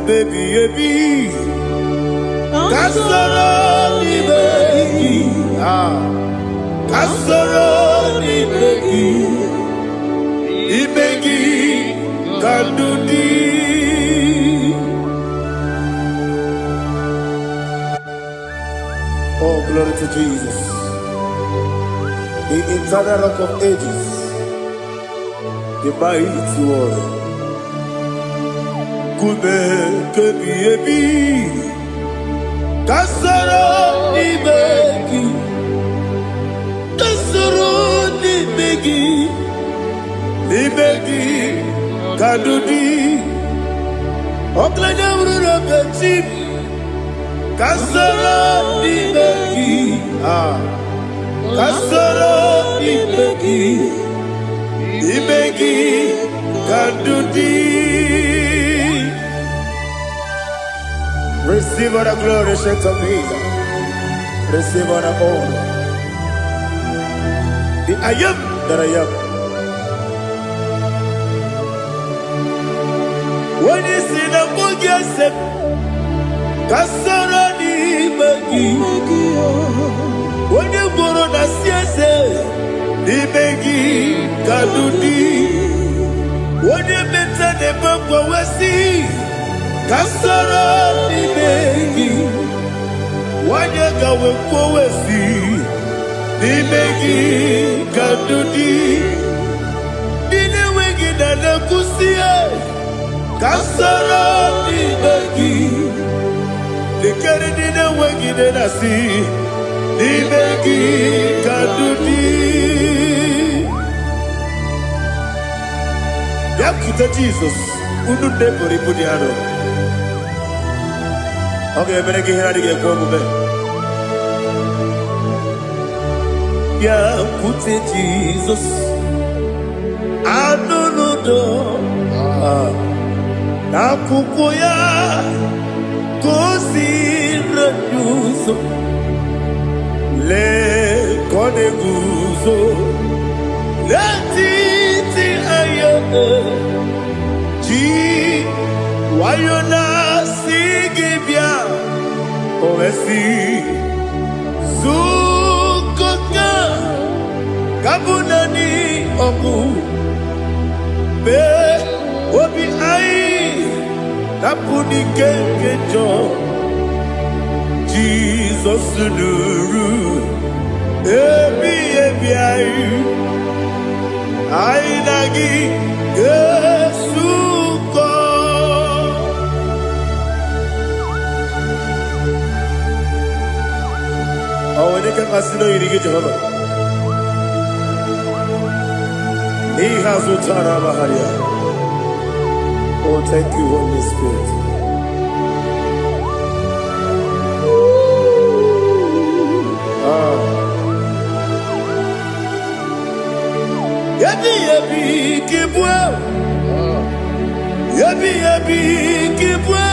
baby ebi. Kasoro ni begi kandudi. Oh, glory to Jesus, the eternal rock of ages, the mighty one. Kume kebi ebi, kasoro ni begi kadudi, oklanya urura bechim. Kasoro ni begi, kasoro ni begi kadudi. Receive all the glory, strength of me. Receive all the honor. The I am that I am. When you see the book, you say, Kasoro ni begi. When you go to the siese, ni begi kadudi. When you better the book, we see. Kasoro ni begi, wanyaka wekowesi, ni begi kadudi, dine wegi dana kusiye. Kasoro ni begi, dikere dine wegi dana si, ni begi kadudi. Yakuta Jesus, unu debori budiano. Okay, I'm going to get go move. Yeah, put it Jesus. I don't know. Nakukoya kosi reduso le kone guzo le titi ayane ji wayona sigibia oesi zukoka kabunani oku be obi ai napuni kekejo Jesus nuru ebi ai nagi Yesuko. Oh, when you can masino irige Jehovah. He has utara baharia. Oh, thank you, Holy Spirit. Yabi kibwa. Yabi kibwa.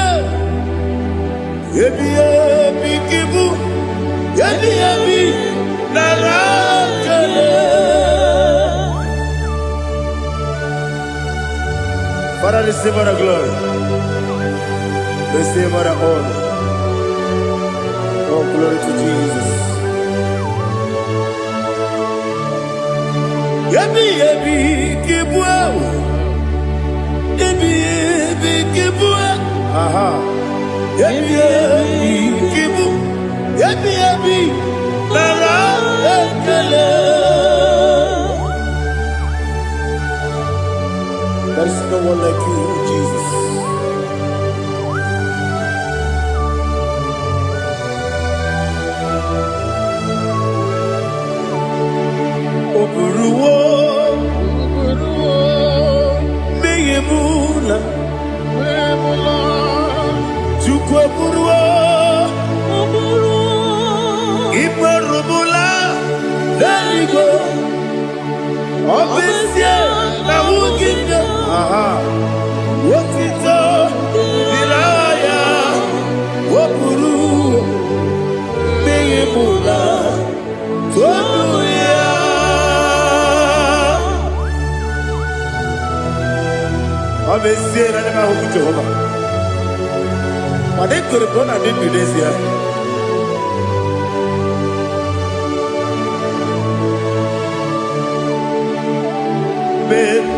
Yabi kibu. Yabi narakale. Father, receive our glory. Receive our honor. Oh, glory to Jesus. Yabi kibwa. Yabi kibwa. Aha. Yabi kibu. Yabi narakale. There is no one like you, Jesus. Oburuwo, meyemula, chukwu oburuwo, imarubula, leligo, obesie na wugide. Aha. Wotito, diraya, wopuru. mula tunuya. Amesie na nema huku Jehova. Made kuribona ni Indonesia.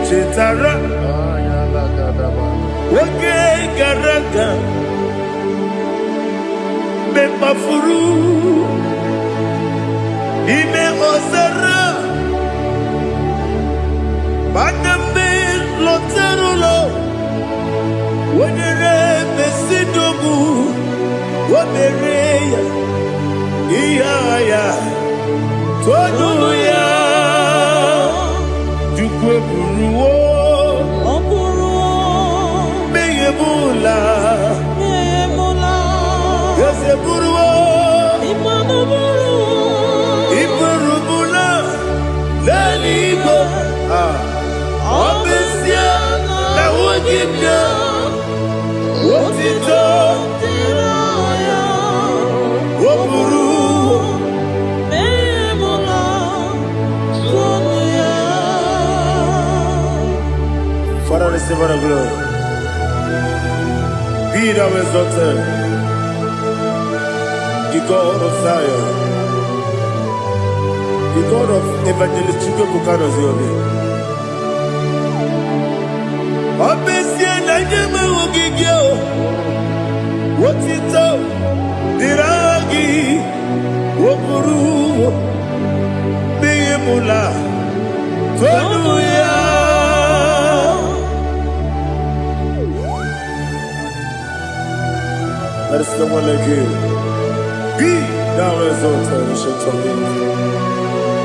Chetara Wage Garaga Me Mafuru Ime Ozara Maname Loterulo Wenere Mesidogu Wabereya Iyaya Tonuya Jukwe Buruwo Meyemula Yose Buruwo Iburubula Laligo Obesia Na Wogibya Wotito Woburu Father, receive our glory. Be thou exalted, the God of Zion, the God of Evangelist Chukwu Bukano Ziobi. Obesie na nyeme ogigio, wotito diragi, wokuru, biyemula, tonuya. There is no one like you. Be thou exalted, ancient of days.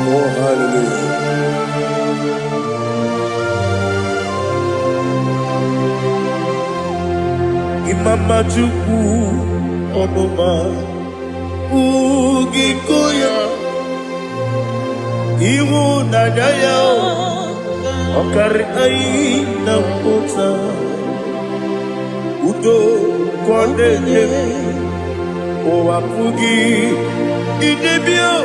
Oh, hallelujah. Imama Chukwu Onuma Ugikoya Iwu Nadaya Okari Aina Kota Udo Kondene Owapugi Idebio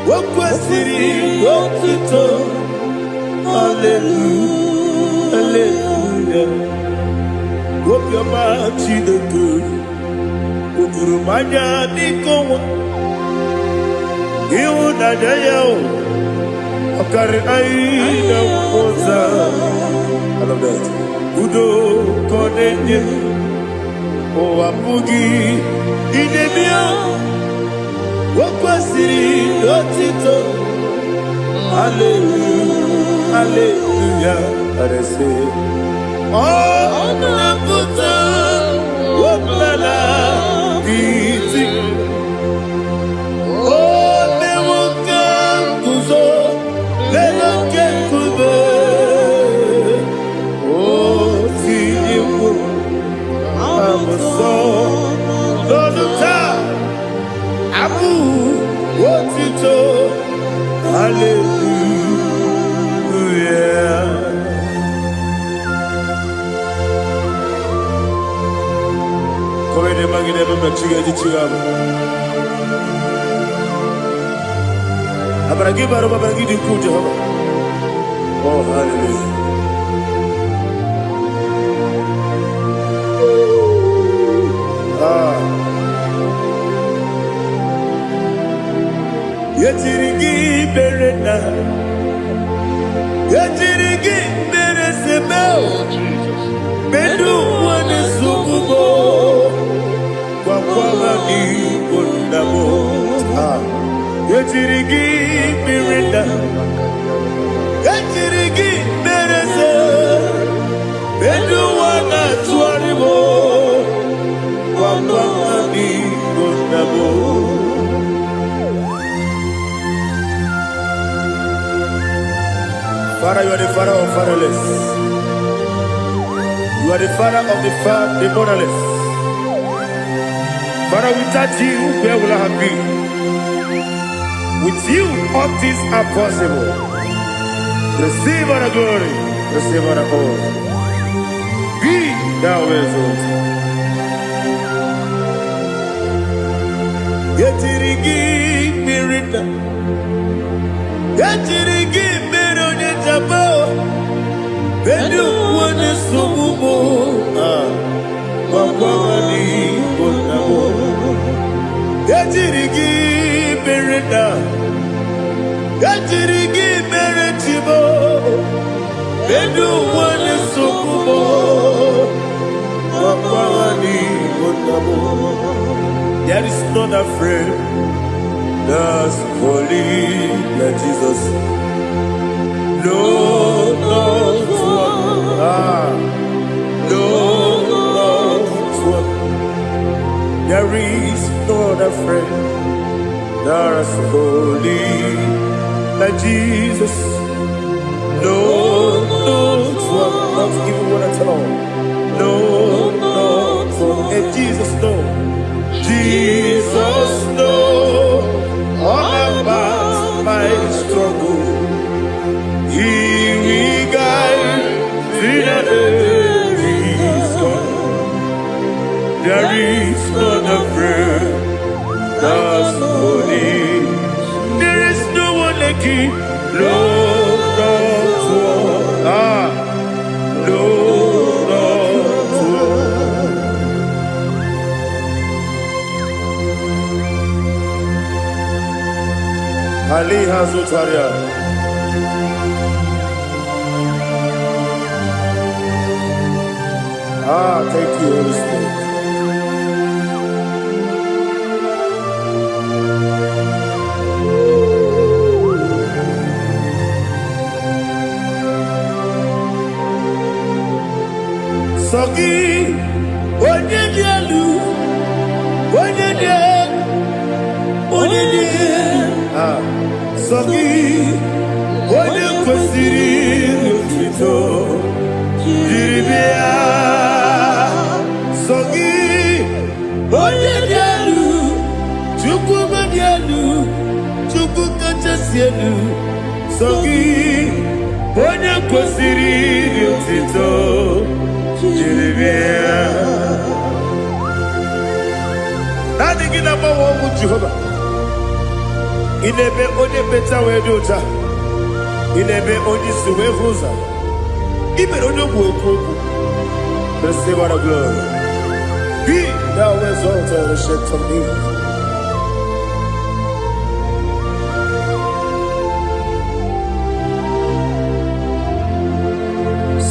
Wakwasiri Wakito Hallelujah Hallelujah Wopioma Chideku Udurumanya Nikowa Iwu Nadaya Okari Aina Kota I love that Udo Kondene Owapugi Idebio Wakwasiri Otito Hallelujah Hallelujah I say Oh Naputa Waplala Iti Oh Newoka Kuzo Leloke Kube Oh Tiyimu Amoso Loduta Abu Wotito Hallelujah Komene magine bamba chiga chiga Abaragi baro babaragi diku Jehova Oh hallelujah Yetirigi berena Yetirigi beresebeo Bedu wane sububo Kwa ni kondamo Yetirigi berena Yetirigi berese Bedu wana tuaribo Kwa ni kondamo Father, you are the father of fatherless. You are the father of the motherless. Father, without you, where will I have been? With you, all things are possible. Receive all the glory, receive all the honor. Be thou exalted. Yetirigi mirita, yetirigi mironye jabo, bedu wane sumumo, wakwani bonamo. Yetirigi mirita, yetirigi miritibo, bedu wane sumumo, wakwani bonamo. There is none afraid that's holy like Jesus. No, not one. No, not one. There is none afraid that's holy like Jesus. No, not one. Not even one at all. No, not one. And Jesus knows. Jesus knows all about my struggle. He will guide me that He's gone. There is none afraid that's holy. There is no one like Him. No, not one. No, not one. Ali Hazutaria. Thank you, Holy Spirit. Sogi, Onyedialu, Sogi, Onyedialu, Kwesiri, Lutito, Jiribia. Sogi, Onyedialu, Chukwumadialu, Chukwukachasialu. Sogi, Onyedialu, Kwesiri, Lutito, Jiribia. Nothing in about what would Jehovah. Inebe onye beta we dota. Inebe onye suwe huza. Ibe onye kuoku. Receive all the glory. Be thou exalted and shed from me.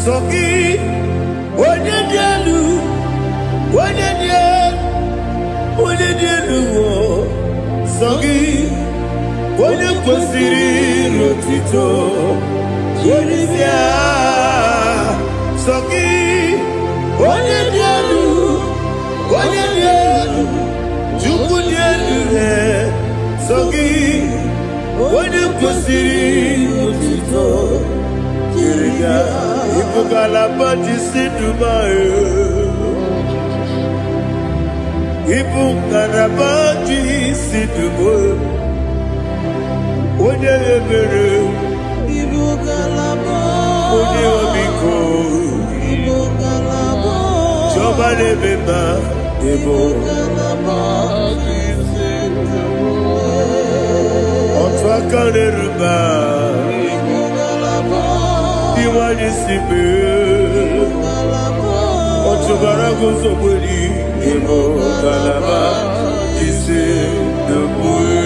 Sogi onye dialu. Onye dialu. Sogi Onye kwesiri lotito, Onye Sogi, Onye dialu, Chukwu dialu Sogi, Onye kwesiri lotito, Kiriya, Ipukalapa jisidumae, Ipukalapa jisidumae. Onye ebere, onye omiko, Jọba lebeba, ebo. Otu aka n'eruba, iwanye sibe. Otu bara guzo gberi, ebo galaba, jise dogboe.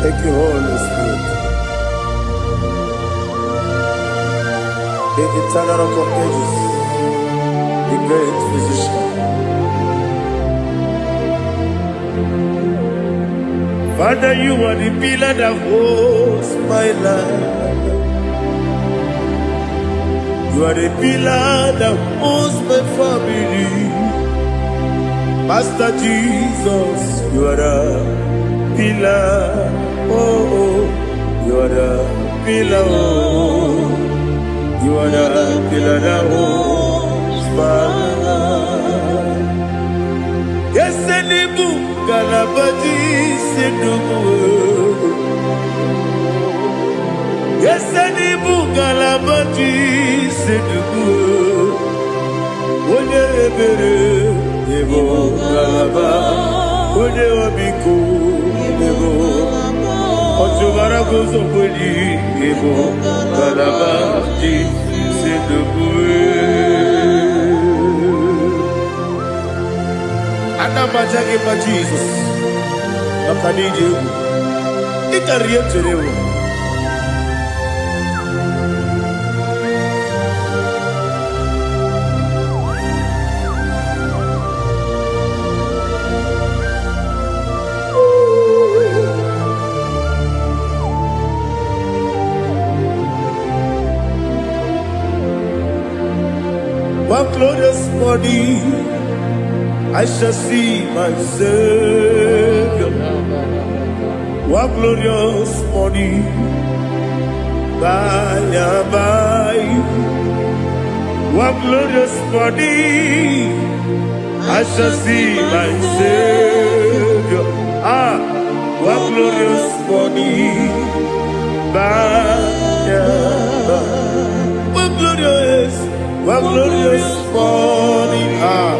Thank you, Holy Spirit. The eternal rock of ages, the great physician. Father, you are the pillar that holds my life. You are the pillar that holds my family. Master Jesus, you are the pillar. Oh, oh, you are the pillar. Oh, you are the pillar that holds my life. Yes, any book, Galabadi, Sidubu. Yes, any book, Galabadi, Sidubu. One rebere, Evo Galaba, One Obiku, Evo. Otubara goes up with you, Evo Galaba, Sidubu. Anamajagi ma Jesus, Nakaniji, Itaria Tereo. One glorious body, I shall see my Savior. One glorious morning, by and by. One glorious morning, I shall see my Savior. Ah, one glorious morning, by and by. One glorious morning, ah.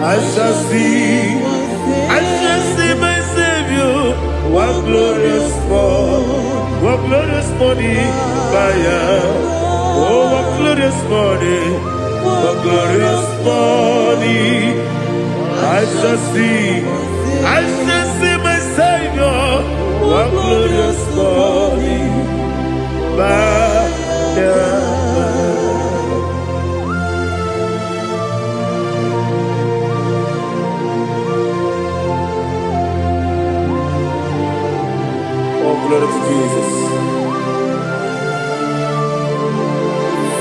I shall see my Savior. One glorious morning, fire. Oh, one glorious morning, I shall see my Savior. One glorious morning, fire. Glory to Jesus.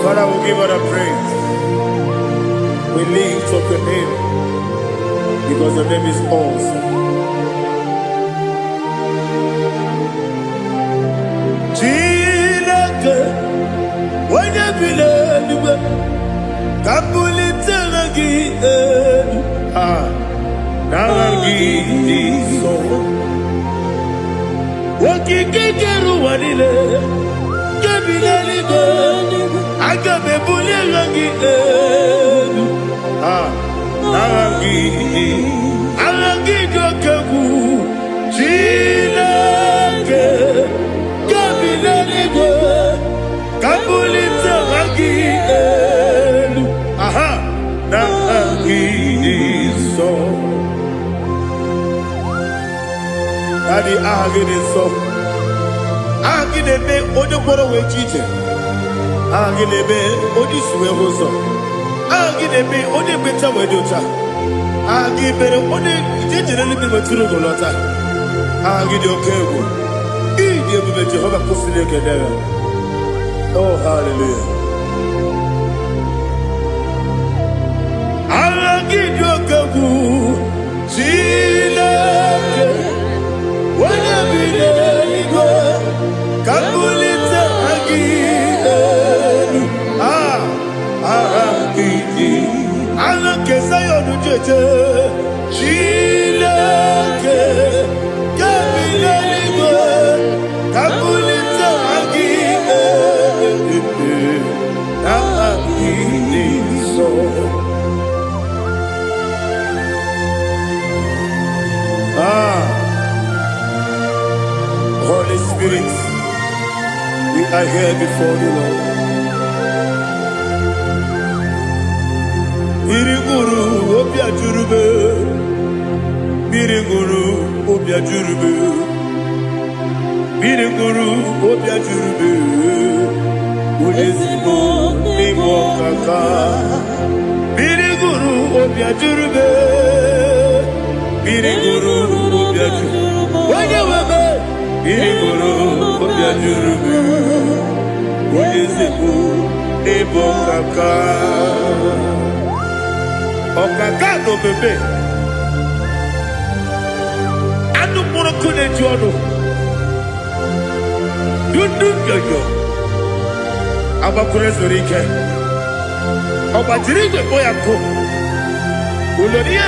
Father, we give all the praise. We lift up your name because your name is awesome. Chilake, when you believe, Kapulitelagi, Nagi, so. Wakikeru wanile, kebilali go, agabe bule langi alangi dokeku, chilake, kebilali go, kabulita langi nangi so. Daddy, agene so. Agene be ojo poro we chiche. Agene be oji suwe hoso. Agene be oji beta we dota. Agene be oji jejere libi maturu golota. Agene okego. Ide be Jehovah kusile kedera. Oh, hallelujah. Agene okego. Chilake. Kabulita agile, agile. Alake sayonu jeje, chilake. Kabilaligo, kabulita agile, agile so. Holy Spirit, we are here before you, Lord. Biriguru obia jurube, biriguru obia jurube, biriguru obia jurube. Ulezimo ni mokaka, biriguru obia jurube, biriguru obia jurube. Wanyewebe. Biriguru obia jurube, ulezimo ni mokaka. Okaka no bebe. Anu moro kone Chuano. You do yo. Abakure Zorike. Obatiri Boyako. Uloria.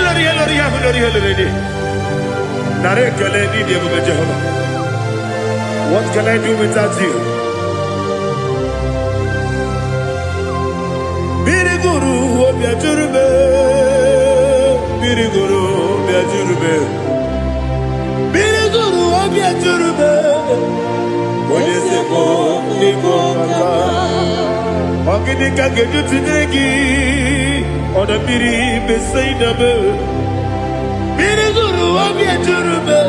Narekele need you, Jehovah. What can I do without you? Biriguru Obiajurube. Biriguru Obiajurube. Biriguru Obiajurube. What is it for? Nico Kaka. Oginika Gejutinegi. On the Biri Besaidaba. Biriguru Obiajurube.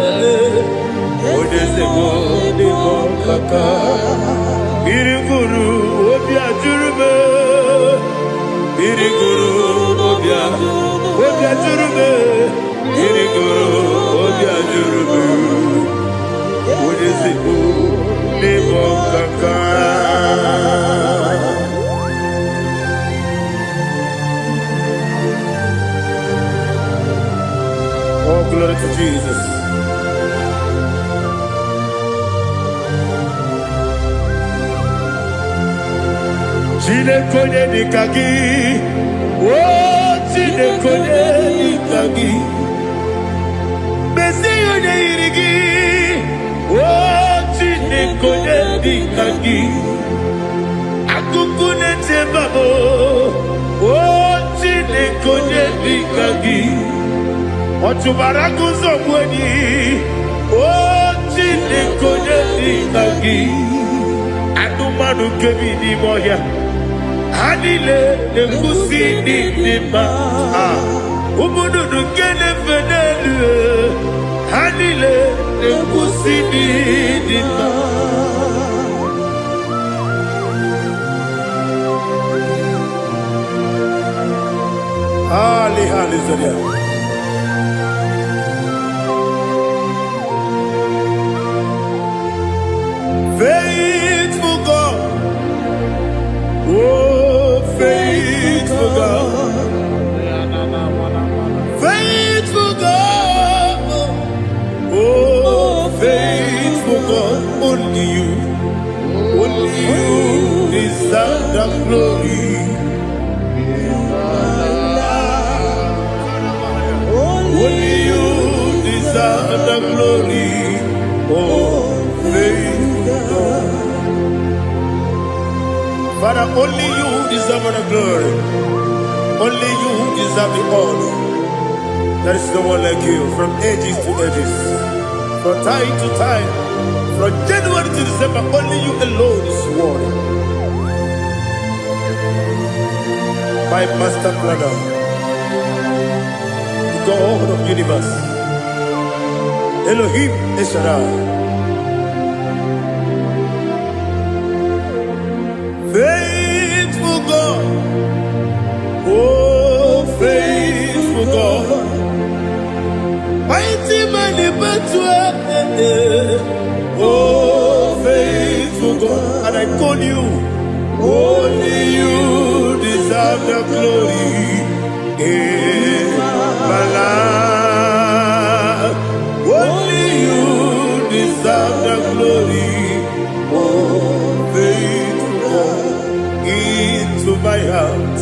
What is it for? Nico Kaka. Biriguru Obiajurube. Biriguru Obiajurube. Biriguru Obiajurube. What is it for? Nico Kaka. Oh, glory to Jesus. Chinekonye nikagi. Oh, chinekonye nikagi. Mesiyone irigi. Oh, chinekonye nikagi. Akukune tebabo. Oh, chinekonye nikagi. Otubarakuzo kweni. Oh, chinekonye nikagi. Adumanu kebini moya. Hanile nekusi nima. Umudu nukene fenelu. Hanile nekusi nima. Hallelujah. Faithful God. Oh, faithful God. Faithful God. Oh, faithful God. Only you deserve the glory. Only you deserve the glory. Oh, faithful God. Father, only you deserve the glory. Only you deserve the honor. There is no one like you from ages to ages, from time to time, from January to December. Only you alone is worthy. My master planner, the God of the universe, Elohim Eshadai. Faithful God, oh faithful God, mighty man in battle, oh faithful God, and I call you, only you deserve the glory in my life, only you deserve the glory, oh faithful God. Into my heart,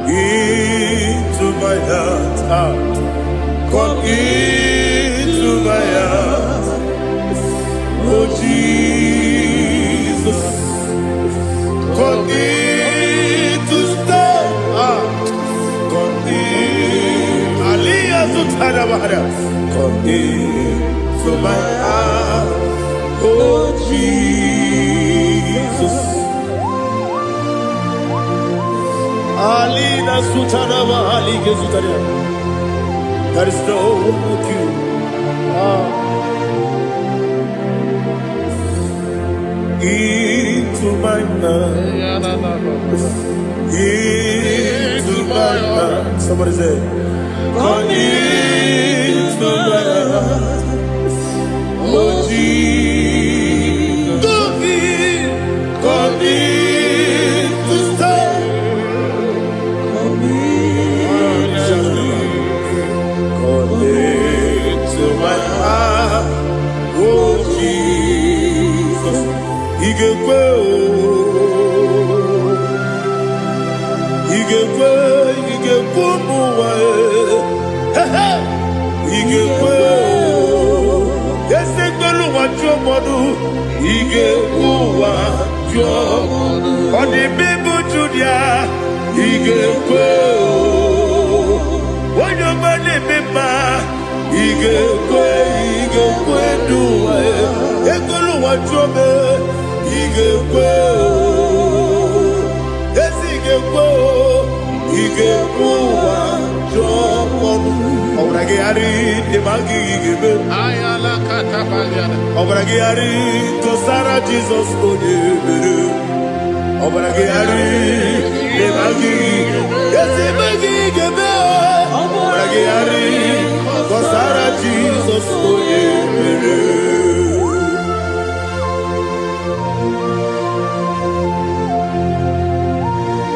into my heart, come into my heart, oh Jesus, come in to stay, come in, Aliyah to Tanabara, come into my heart, oh Jesus. Alina Sutanaba Ali Gezutaria. There is no one like you. Into my heart. Into my heart. Somebody say, come into my heart. Oh Jesus. Come in to stay. Come into my heart. modu ige uwa jo oni bibu judia ige kwe wonyo mane bima ige kwe duwa ekolu wa jobe ige kwe ige uwa jo modu Obragi ari demagi gebe. Ayala katapaliana. Obragi ari to Sarah Jesus onyebere. Obragi ari demagi demagi gebe. Obragi ari to Sarah Jesus onyebere.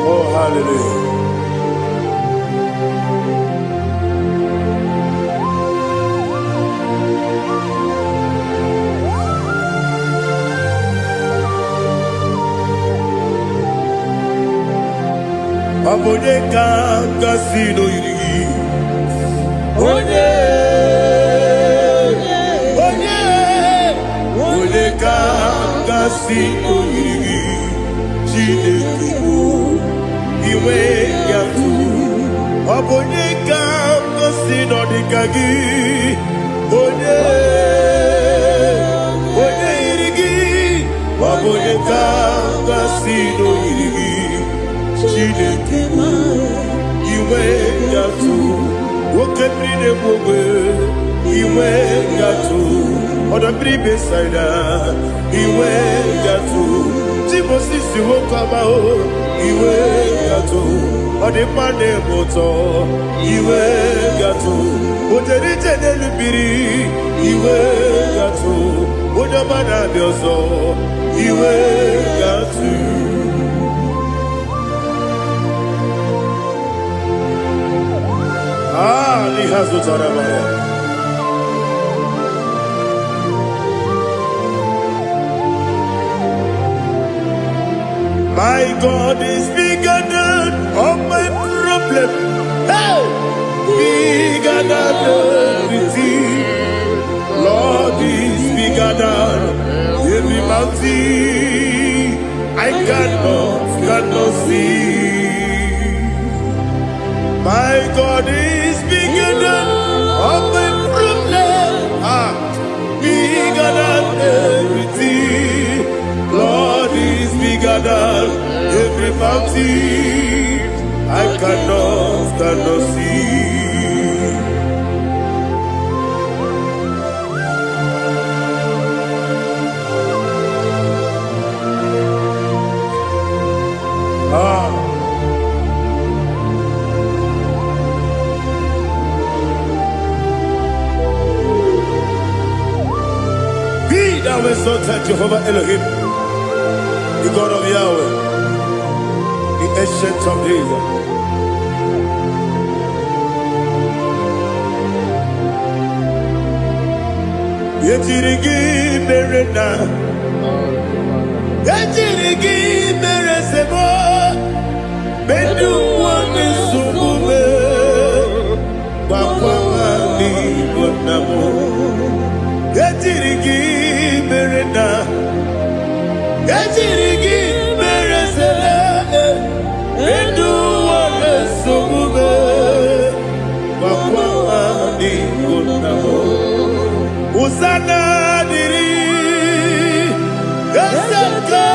Oh hallelujah. Abonye kanga sino yiri Onye kanga sino yiri Chineke iwe yatu Abonye kanga sino dikagi Onye yirigi Abonye kanga sino yirigi Chineke iwe yatu woke bride bogwe iwe yatu odo bribe saida iwe yatu timosisi wokama o iwe yatu ode pande moto iwe yatu oderi tenelu biri iwe yatu odo bana biozo iwe yatu Lihazu Tarabaya. My God is bigger than all my problem. Hey! Bigger than everything. Lord is bigger than every mountain. I cannot see. My God is bigger than all my problem. Bigger than everything. Lord is bigger than every mountain. I cannot see. Thou exalted Jehovah Elohim, the God of Yahweh, the ancient of days. Yejirigi merena, yejirigi meresebo, bedu wani sumube, papa mani bonamo. Yejirigi merena, yejirigi meresele, bedu wani sumube, papa mani bonamo. Usana diri, yasaka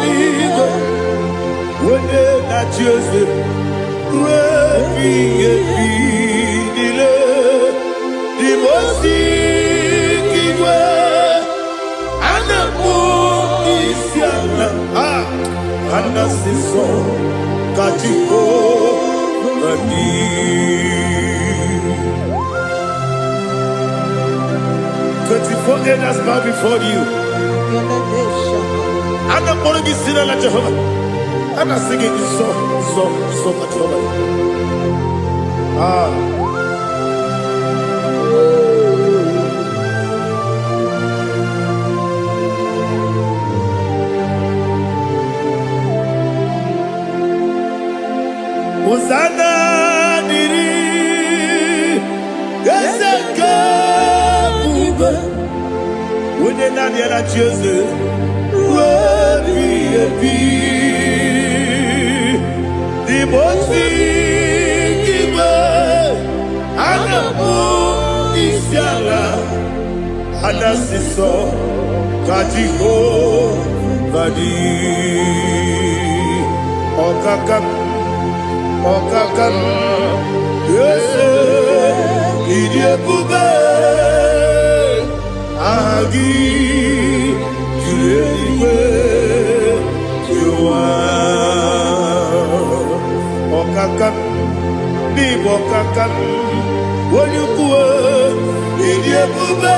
ligo, wende na Joseph, wepi dile, dimosi kiwe, anamu isiana, anasiso katiko gani. 24 elders bow before you. And I'm going to sing like Jehovah. And I'm singing this song like Jehovah. Hosanna diri, Yesaka. onye naanị ya na chi eze ebi n'ime otu igwe ana m isi ala anasịsọ ka Jehova dị ọkaka m eze ịdị ebube aha gị juru eluigwe ụwa ọkaka m n'ịbụ ọkaka m onye ukwu ịdị ebube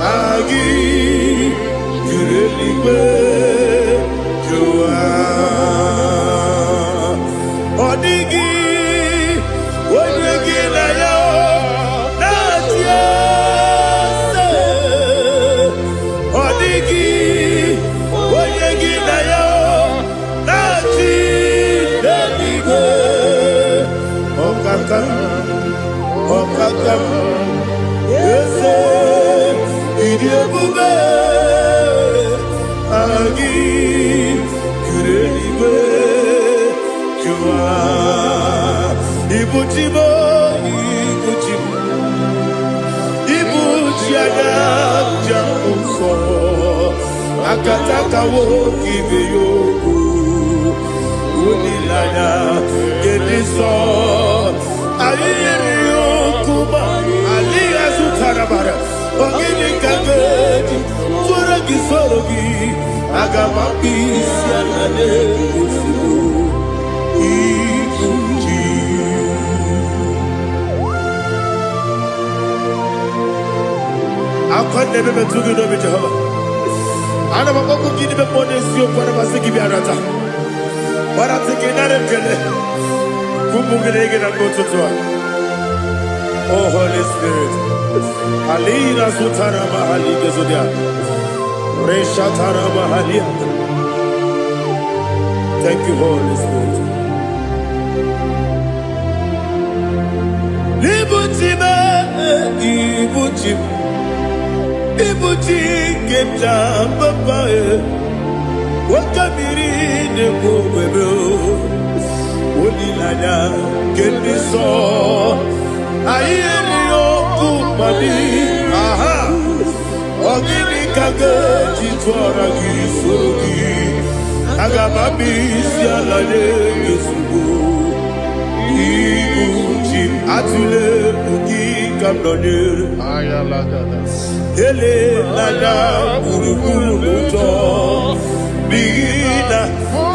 aha gị juru eluigwe ụwa ọ dịghị onye gị na ya na-achị eze ọ dịghị onye gị na ya na-achị n'eluigwe ọkaka m eze ịdị ebube aha gị juru eluigwe jụwa ibuchi anya ja ụzọ akatakawo ibe ya okwu olileanya gedi nsọ anyị nyere ya okwu ma alighị azụtara bara ogidi ka ga-eji tụrụ gị soro gị aga m akpụ isi ala na-egosi akwanne bebe tugi n'obi Jehova ana m akpọkụ gị n'ime mmụọ n'eziokwu ana masị gị bịa nata gbarata gị nara ekele ụmụ gị na-ege na n'ụtụtụ a Oh Holy Spirit alina sutara mahali gezodia reshatara mahali. Thank you Holy Spirit. Ibuchi kemja papa wakamiri ne bobebe olilanya kendiso ayeri okumadi aha ogini kage jitwara gisogi agamabisi alale yesugo ibuchi atule bugi kamdonir ayalagada ele lada buruburu muto bigina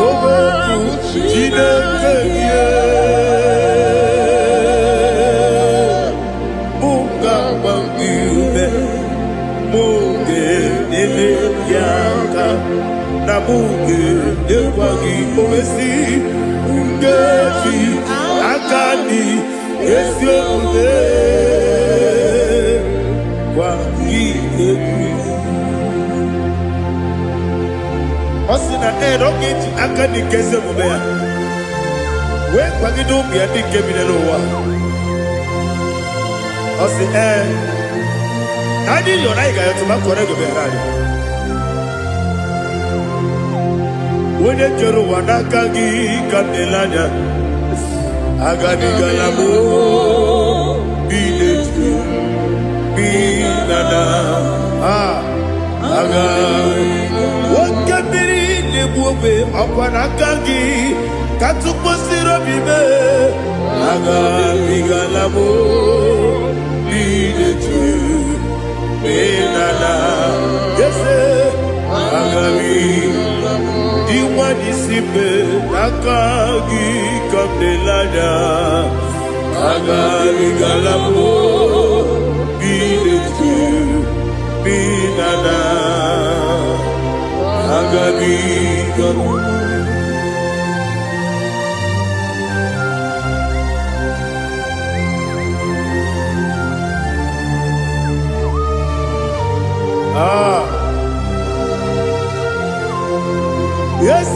ogoku jinekeye munga bangiume munge ele yaka na munge ekwagi owesi ngeji akani esiode Osina rogeji akani keze mubea we kwagido bia dike binelo wa osi nadi yona iga yotu makore go berari wone jero wanaka gi kandelanya agadi galamo biletu binana aga wakabiri nebuwe akwanakagi katuposiro bibe aga bigalamo biletu binana yese aga diwani sipe nakagi kandelanya aga bigalamo biletu binana agabi gamu yes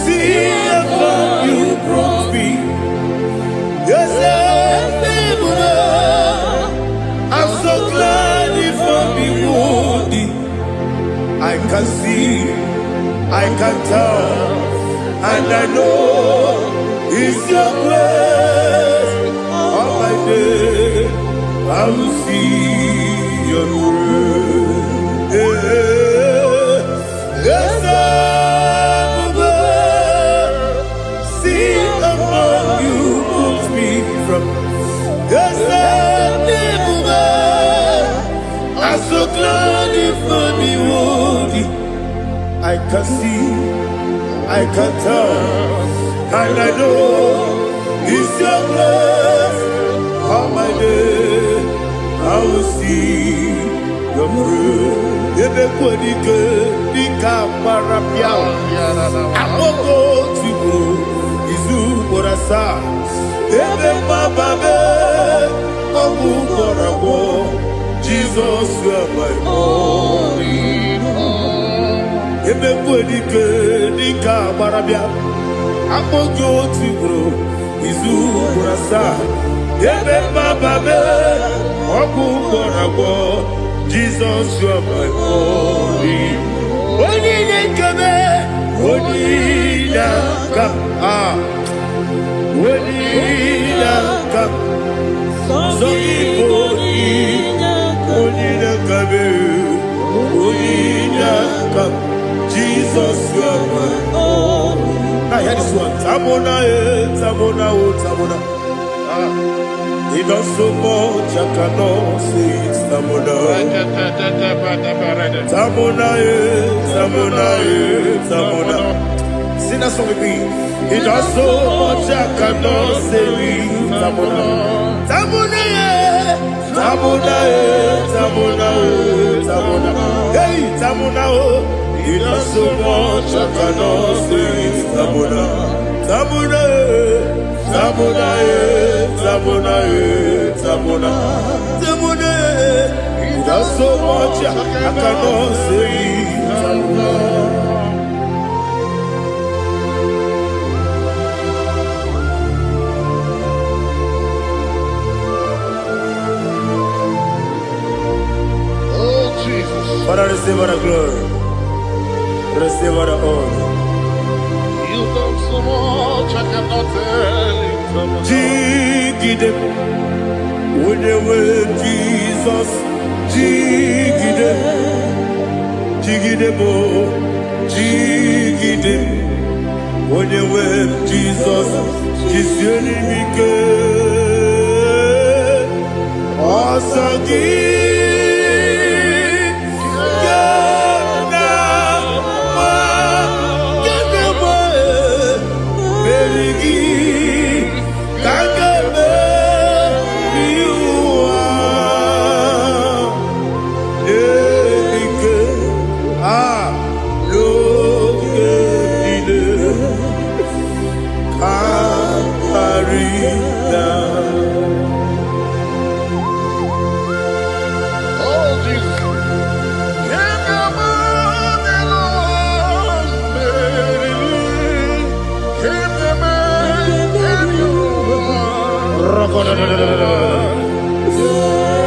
see how you brought me yes I can tell, and I know it's your grace. All my day, I will see your grace. Yes, I will see among you moves me from. Yes, I'm so glad for me, Woody. I can see, I can tell, and I know it's your grace. All my day, I will see your grace. Everybody good, Nika Marapia. I will go to you, Izu Borasa. Everybody, Abu Borabo. Jesus, you are my only home. Everybody good, Nika Marapia. I will go to you, Izu Borasa. Everybody, Abu Borabo. Jesus, you are my only. Only come, only come, only come. So only come, only come. Jesus, you are my only. Now hear this one. Tamona, Tamona, Tamona. He does so much, I cannot say it's Tamona. Tamona, Tamona, Tamona. Sing that song with me. He does so much, I cannot say it's Tamona. Tamona, Tamona, Tamona, Tamona. Hey, Tamona, he does so much, I cannot say it's Tamona. Tamona. Tamona, Tamona, Tamona, Tamona. He does so much, I cannot say Tamona. Oh, Jesus. Father, receive all the glory. Receive all the honor. You done so much, I cannot tell you. Jigide, when you were Jesus, Jigide, Jigide bo, Jigide, when you were Jesus, Jisyenimike, Asagi.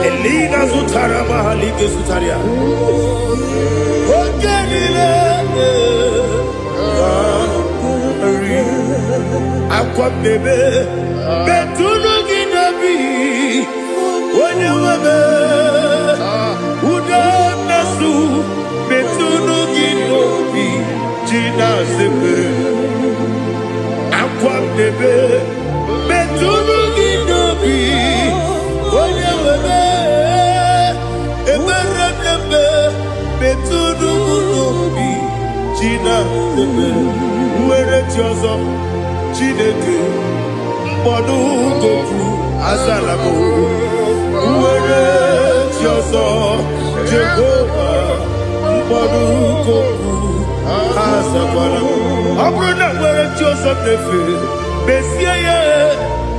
Elina Zutara Mahalike Zutaria. Aqua bebe, Betuno Ginabi, when you were Udanasu, Betuno Ginobi, Gina Zebe, Aqua bebe, Betuno Ginobi, when you were Betuno Ginobi, Gina Zebe, where it yours. Chineke mkpọdụ goku azalabo uwere chi ọzọ Jehova mkpọdụ goku azakwara ọ bụrụ na nwere chi ọzọ na-efe mesie ya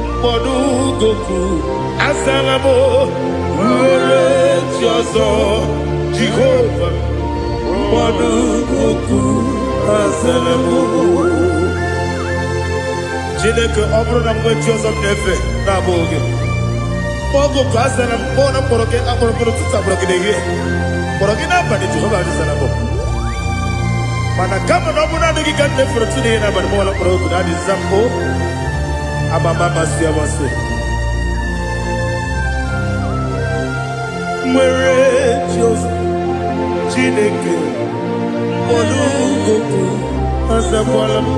mkpọdụ goku azalabo uwere chi ọzọ Jehova mkpọdụ goku azalabo. Chineke ọ bụrụ na mgbe chi ọzọ na-efe na-abụ oge mkpọgo ka a zara mkpọ na mkpọrọ gị akpọrọ mkpọrọ tụtụ akpọrọ gị n'ehihie mkpọrọ gị n'abalị Jehova dị zara bụ Mana kama na ọbụna adịghị ka nne fere tụ n'ihe n'abalị mọla mkpọrọ obodo adị zampo amama amasị amasị nwere Jizọs Chineke mkpọrọ azakwala m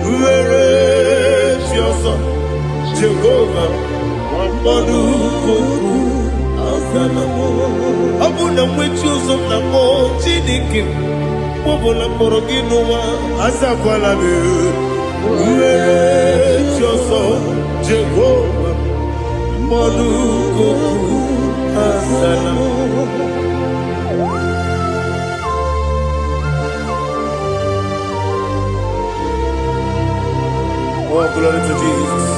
nwere Jizọs Jehova mkpọrọ azala m ọ bụ na mmechi ụzọ m na mmụọ Chineke Mobula mkpọrọ gị n'ụwa azakwala m nwere Jizọs Jehova mkpọrọ azala m. Oh, glory to Jesus.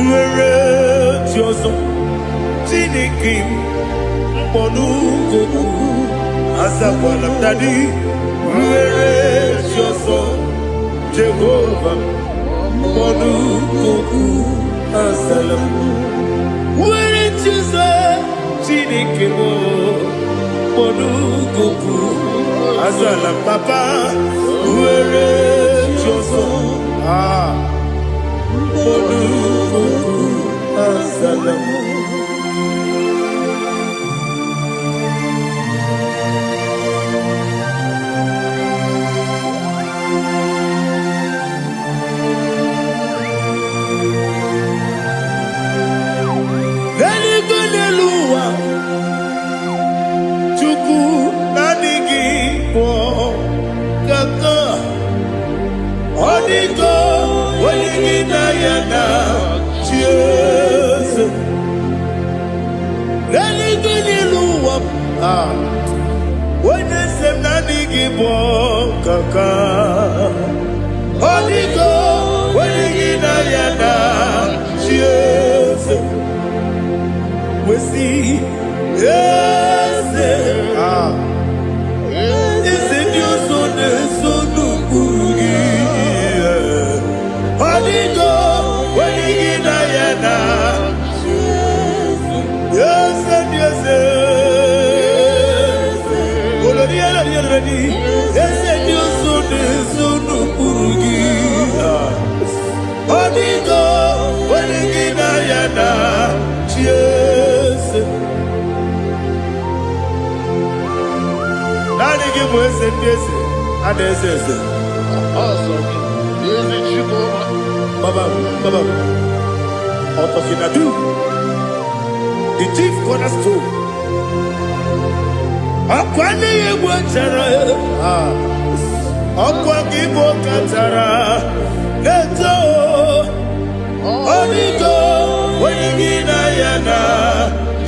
Nwere Jizọs Chineke mkpọrọ azakwala m dadi nwere Jizọs Jehova mkpọrọ azala m nwere Jizọs Chineke mkpọrọ azala m papa nwere Jizọs azala m. Kaka Odigo Wenigina Yana Jesus we see yes is it your son Kurugi Odigo Wenigina Yana yes yes ready Odigo, Wenigina Yana, Jesus. Nani give us a kiss, and this is it. Awesome. Is it you, Baba, Otokinadu, the chief cornerstone. Akwani Wachara, Akwakibo Katara. Leto Odigo Wenigina Yana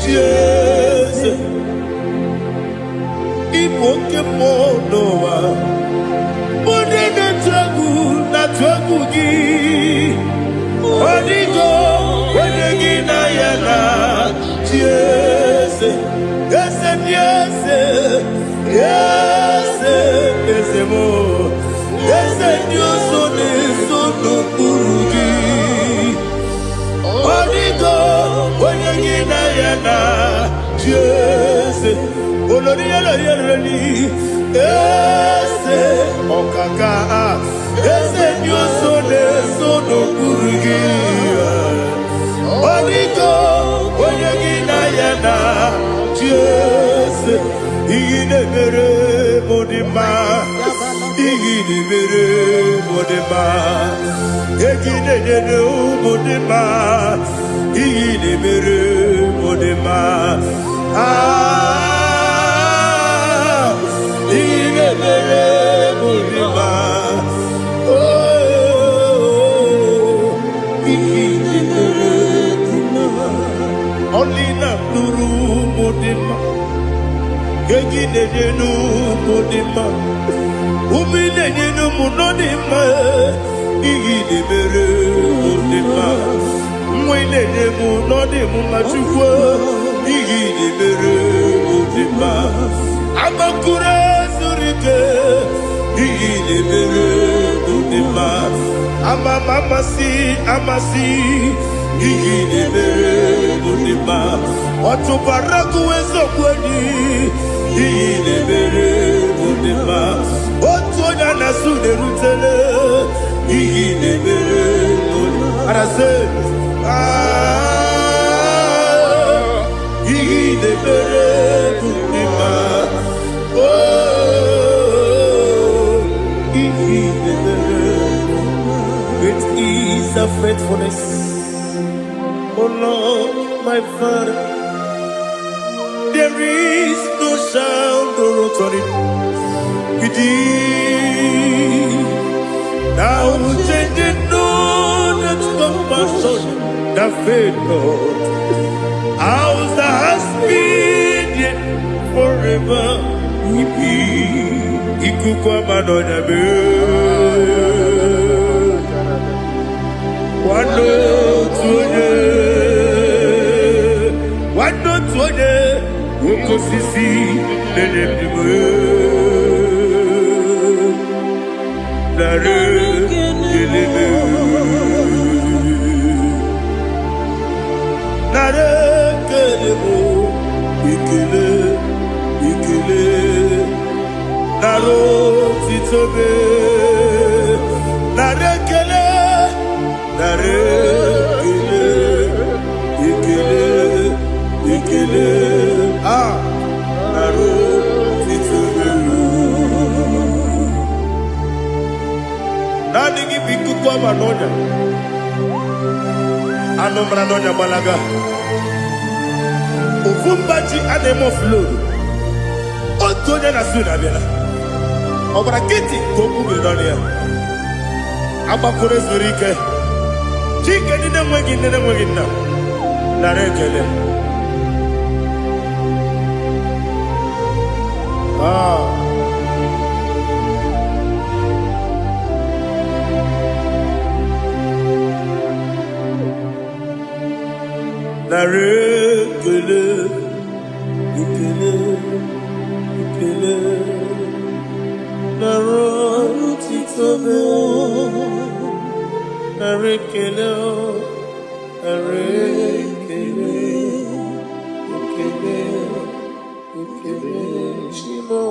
Jesus Ipoke Monoa Ode na tragu gi Odigo Wenigina Yana Jesus Yes yes yes yes mo yes Dios Kurugi Odigo Wenigina Yana Jesus Olori Yereli Ese Okaka Ese Sono Kurugi Odigo Wenigina Yana Jesus Igine mere modima Igine mere modima Igine mere modima Igine mere modima Igine mere modima Oh Igine mere modima Only na nuru modima Igine nu modima Umine nu munodima Igine mere modima Mwine mu nodimu machukwu Igine mere modima Amakure zurike Igine mere modima amasi, iyi nebere munima. Otubaraku ezokweni, iyi nebere munima. Otonya nasu nerutele, iyi nebere munima. And I say, iyi nebere munima. Great is thy faithfulness, O Lord, my Father. There is no sound or authority with thee. Thou changest not that compassion, that faith not. Ours thou hast been yet forever. Ikukwa manonya be. Wano tuone, uko sisi nenebime. Nare kelebe, nare kelebo, ikele, naro titobe, nare kele. Nani biku kwa manonya, ano manonya balaga. Ufumbaji anemo flow. Otonya na suna bela. Obra kiti koku bedonia. Abakure zurike. Chike nine mwegi na. Narekele. Narekele. Ikele. Narotitobe. Narekele. Shimo.